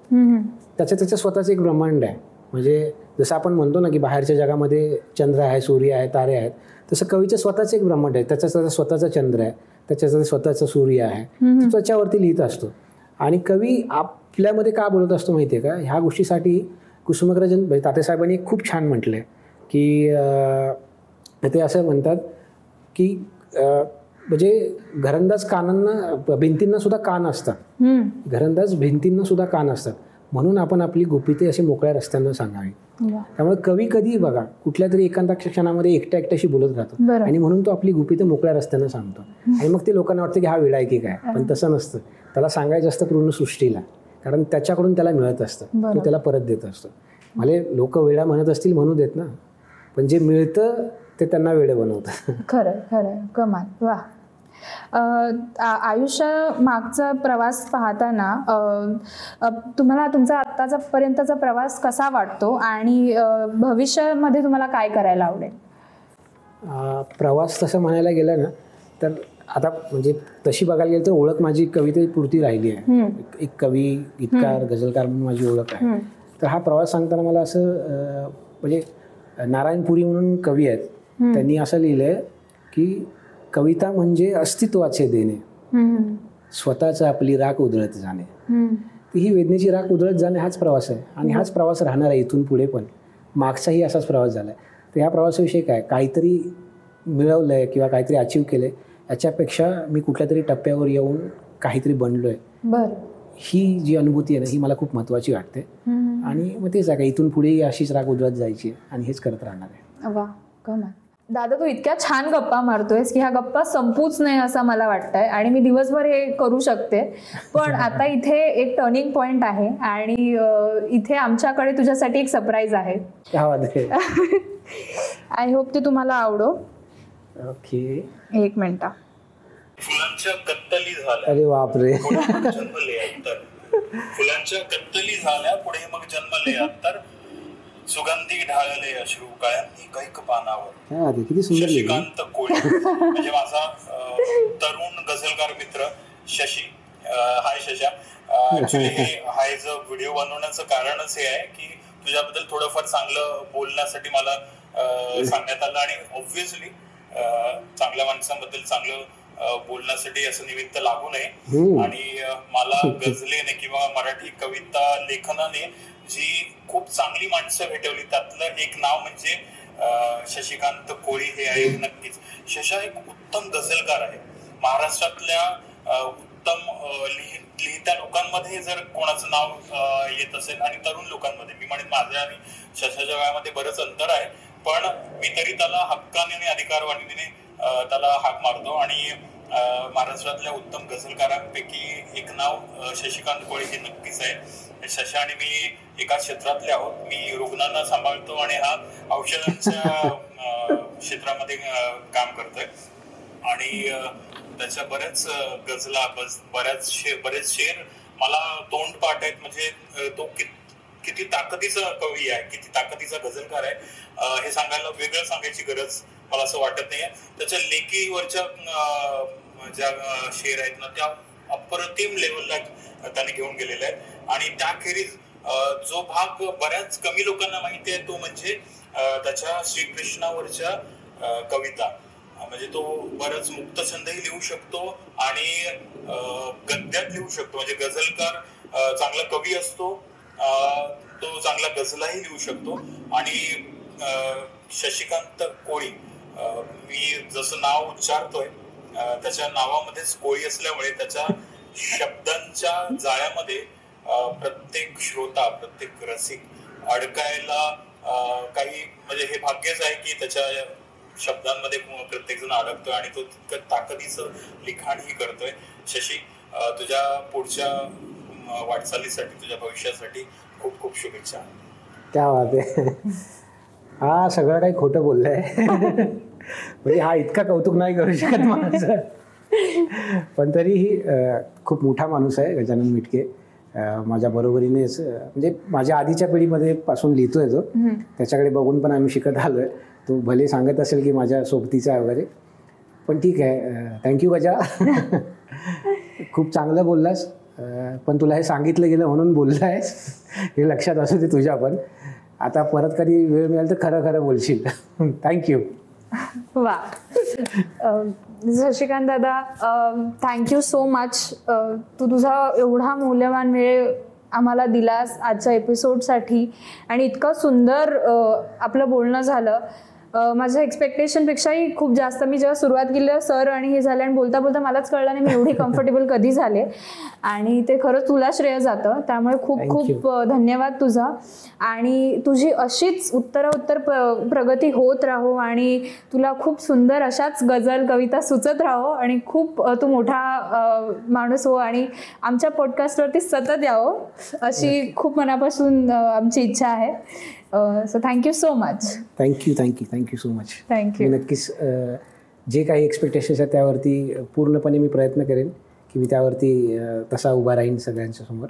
त्याचं स्वतःचं एक ब्रह्मांड आहे. म्हणजे जसं आपण म्हणतो ना की बाहेरच्या जगामध्ये चंद्र आहे, सूर्य आहे, तारे आहेत, तसं कवीचं स्वतःचं एक ब्रह्मांड आहे. त्याचा स्वतःचा चंद्र आहे, त्याच्याचं स्वतःचा सूर्य आहे, तो त्याच्यावरती लिहित असतो. आणि कवी आपल्यामध्ये का बोलत असतो माहिती आहे का, ह्या गोष्टीसाठी कुसुमाग्रजन म्हणजे तात्यासाहेबांनी खूप छान म्हटलं आहे की ते असं म्हणतात की म्हणजे घरंदाज कानांना भिंतींना सुद्धा कान असतात, घरंदाज भिंतींना सुद्धा कान असतात, म्हणून आपण आपली गुपिते अशी मोकळ्या रस्त्यांना सांगावी. त्यामुळे कवी कधी बघा कुठल्या तरी एकांत क्षणामध्ये एकट्याशी बोलत राहतो आणि म्हणून तो आपली गुपिते मोकळ्या रस्त्यांना सांगतो. आणि मग ते लोकांना वाटतं की हा वेडा आहे की काय, पण तसं नसतं. त्याला सांगायचं असतं पूर्ण सृष्टीला, कारण त्याच्याकडून त्याला मिळत असतं, तो त्याला परत देत असतो. मला लोक वेडा म्हणत असतील म्हणू देत ना, पण जे मिळतं ते त्यांना वेडे बनवतं. खरं खरं, कमाल. वा. आयुष्या मागचा प्रवास पाहताना तुम्हाला तुमचा आत्ताचा पर्यंतचा प्रवास कसा वाटतो आणि भविष्यामध्ये तुम्हाला काय करायला आवडेल? प्रवास तसं म्हणायला गेलं ना तर आता म्हणजे तशी बघायला गेलं तर ओळख माझी कवितेपुरती राहिली आहे. एक कवी, गीतकार, गझलकार म्हणून माझी ओळख आहे. तर हा प्रवास सांगताना मला असं म्हणजे नारायणपुरी म्हणून कवी आहेत, त्यांनी असं लिहिलं आहे की कविता म्हणजे अस्तित्वाचे देणे, स्वतःच आपली राख उधळत जाणे. ही वेदनेची राख उधळत जाणे हाच प्रवास आहे आणि हाच प्रवास राहणार आहे इथून पुढे पण. मागचाही असाच प्रवास झाला आहे. तर ह्या प्रवासाविषयी काय, काहीतरी मिळवलं आहे किंवा काहीतरी अचीव केलं आहे याच्यापेक्षा मी कुठल्या तरी टप्प्यावर येऊन काहीतरी बनलो आहे, ही जी अनुभूती आहे ना, ही मला खूप महत्त्वाची वाटते. आणि मग तेच आहे का, इथून पुढेही अशीच राख उधळत जायची आणि हेच करत राहणार आहे. वा, कमाल. दादा, तू इतक्या छान गप्पा मारतोयस की ह्या गप्पा संपूच नाही असं मला वाटतंय आणि मी दिवसभर हे करू शकते. पण आता इथे एक टर्निंग पॉइंट आहे आणि इथे आमच्याकडे तुझ्यासाठी एक सरप्राईज आहे. आय होप ते तुम्हाला आवडो. ओके, एक मिनिट. फुलांच्या कत्तली झाल्या, अरे बापरे, जन्मले अंतर. फुलांच्या कत्तली झाल्या, पुढे मग जन्मले अंतर. सुगंधी ढाळले अश्रू काळ्यांनी कैक पानावर. किती सुंदर. शशिकांत कोळी म्हणजे माझा तरुण गझलकार मित्र शशी. हाय शशा. ऍक्च्युली हे जो व्हिडिओ बनवण्याचं कारणच हे आहे की तुझ्याबद्दल थोडंफार चांगलं बोलण्यासाठी मला सांगण्यात आलं आणि ऑब्व्हियसली चांगल्या माणसांबद्दल चांगलं बोलण्यासाठी असं निमित्त लागू नये. आणि मला गझलेने किंवा मराठी कविता लेखनाने जी खूप चांगली माणसं भेटवली त्यातलं एक नाव म्हणजे शशिकांत कोळी हे आहे. नक्कीच शशा एक उत्तम गझलकार आहे. महाराष्ट्रातल्या उत्तम लिहित्या लोकांमध्ये जर कोणाचं नाव येत असेल आणि तरुण लोकांमध्ये, मी म्हणेन माझ्या आणि शशाच्या वयामध्ये बरंच अंतर आहे, पण मी तरी त्याला हक्काने आणि अधिकारवाणीने त्याला हाक मारतो. आणि महाराष्ट्रातल्या उत्तम गझलकारांपैकी एक नाव शशिकांत कोळी हे नक्कीच आहे. शशा आणि मी एका क्षेत्रातले आहोत. मी रुग्णांना सांभाळतो आणि हा औषधांच्या क्षेत्रामध्ये काम करतोय आणि त्याच्या बऱ्याच गझला, बरेच शेर मला तोंडपाठ आहेत. म्हणजे तो किती ताकदीचा कवी आहे, किती ताकदीचा गझलकार आहे हे सांगायला वेगळं सांगायची गरज मला असं वाटत नाहीये. त्याच्या लेखीवरच्या ज्या शेर आहेत ना त्या अप्रतिम लेवलला त्याने घेऊन गेलेला आहे. आणि त्याखेरीज जो भाग बऱ्याच कमी लोकांना माहिती आहे तो म्हणजे त्याच्या श्रीकृष्णावरच्या कविता. म्हणजे तो बराच मुक्तछंदही लिहू शकतो आणि गद्यात लिहू शकतो. म्हणजे गझलकार चांगला कवी असतो, तो चांगला गझलाही लिहू शकतो. आणि शशिकांत कोळी, मी जसं नाव उच्चारतोय त्याच्या नावामध्येच कोळी असल्यामुळे त्याच्या शब्दांच्या जाळ्यामध्ये प्रत्येक श्रोता, प्रत्येक रसिक अडकायला काही म्हणजे हे भाग्यच आहे की त्याच्या शब्दांमध्ये प्रत्येक जण अडकतोय आणि तो तितकं ताकदीचं लिखाणही करतोय. शशी, तुझ्या पुढच्या वाटचालीसाठी, तुझ्या भविष्यासाठी खूप खूप शुभेच्छा. क्या बात आहे. हा सगळं काही खोटं बोललंय. म्हणजे हा इतका कौतुक नाही करू शकत माझं. पण तरीही खूप मोठा माणूस आहे गजानन मिटके. माझ्या बरोबरीनेच म्हणजे माझ्या आधीच्या पिढीमध्ये पासून लिहितोय तो. त्याच्याकडे बघून पण आम्ही शिकत आलोय. तो भले सांगत असेल की माझ्या सोबतीचा वगैरे, पण ठीक आहे. थँक्यू गजा. खूप चांगलं बोललास. पण तुला हे सांगितलं गेलं म्हणून बोललं आहेस हे लक्षात असू दे तुझ्या. पण आता परत कधी वेळ मिळाल तर खरं खरं बोलशील. थँक्यू. वा. शशिकांत दादा, थँक्यू सो मच. तू तुझा एवढा मौल्यवान वेळ आम्हाला दिलास आजच्या एपिसोडसाठी आणि इतकं सुंदर आपलं बोलणं झालं. माझ्या एक्सपेक्टेशनपेक्षाही खूप जास्त. मी जेव्हा सुरुवात केली सर आणि हे झालं आणि बोलता बोलता मलाच कळलं नाही मी एवढी कम्फर्टेबल कधी झाले. आणि ते खरंच तुला श्रेय जातं. त्यामुळे खूप खूप धन्यवाद तुझा. आणि तुझी अशीच उत्तरोत्तर प्रगती होत राहो आणि तुला खूप सुंदर अशाच गझल कविता सुचत राहो आणि खूप तू मोठा माणूस हो आणि आमच्या पॉडकास्टवरती सतत यावं अशी खूप मनापासून आमची इच्छा आहे. So thank you so much. Thank you so much. Thank you. मी नक्कीच जे काही एक्सपेक्टेशन्स आहेत त्यावरती पूर्णपणे मी प्रयत्न करेन की मी त्यावरती तसा उभा राहीन सगळ्यांच्या समोर.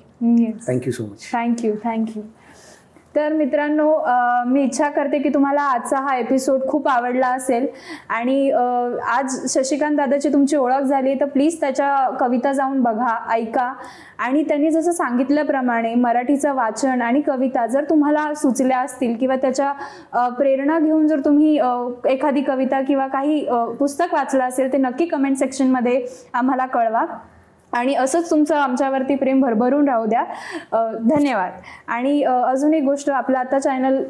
Thank you so much. थँक्यू. तर मित्रांनो, मी इच्छा करते की तुम्हाला आजचा हा एपिसोड खूप आवडला असेल आणि आज शशिकांत दादाची तुमची ओळख झाली तर प्लीज त्याच्या कविता जाऊन बघा, ऐका आणि त्यांनी जसं सांगितल्याप्रमाणे मराठीचं वाचन आणि कविता जर तुम्हाला सुचल्या असतील किंवा त्याच्या प्रेरणा घेऊन जर तुम्ही एखादी कविता किंवा काही पुस्तक वाचलं असेल ते नक्की कमेंट सेक्शनमध्ये आम्हाला कळवा. आणि असंच तुमचं आमच्यावरती प्रेम भरभरून राहू द्या. धन्यवाद. आणि अजून एक गोष्ट, आपलं आता चॅनल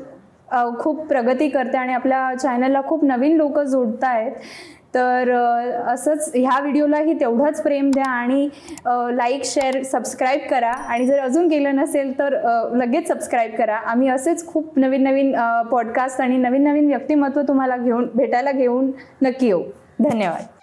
खूप प्रगती करते आणि आपल्या चॅनलला खूप नवीन लोक जोडत आहेत. तर असंच ह्या व्हिडिओलाही तेवढंच प्रेम द्या आणि लाईक, शेअर, सबस्क्राईब करा. आणि जर अजून केलं नसेल तर लगेच सबस्क्राईब करा. आम्ही असेच खूप नवीन नवीन पॉडकास्ट आणि नवीन नवीन व्यक्तिमत्व तुम्हाला भेटायला घेऊन नक्की येऊ. धन्यवाद.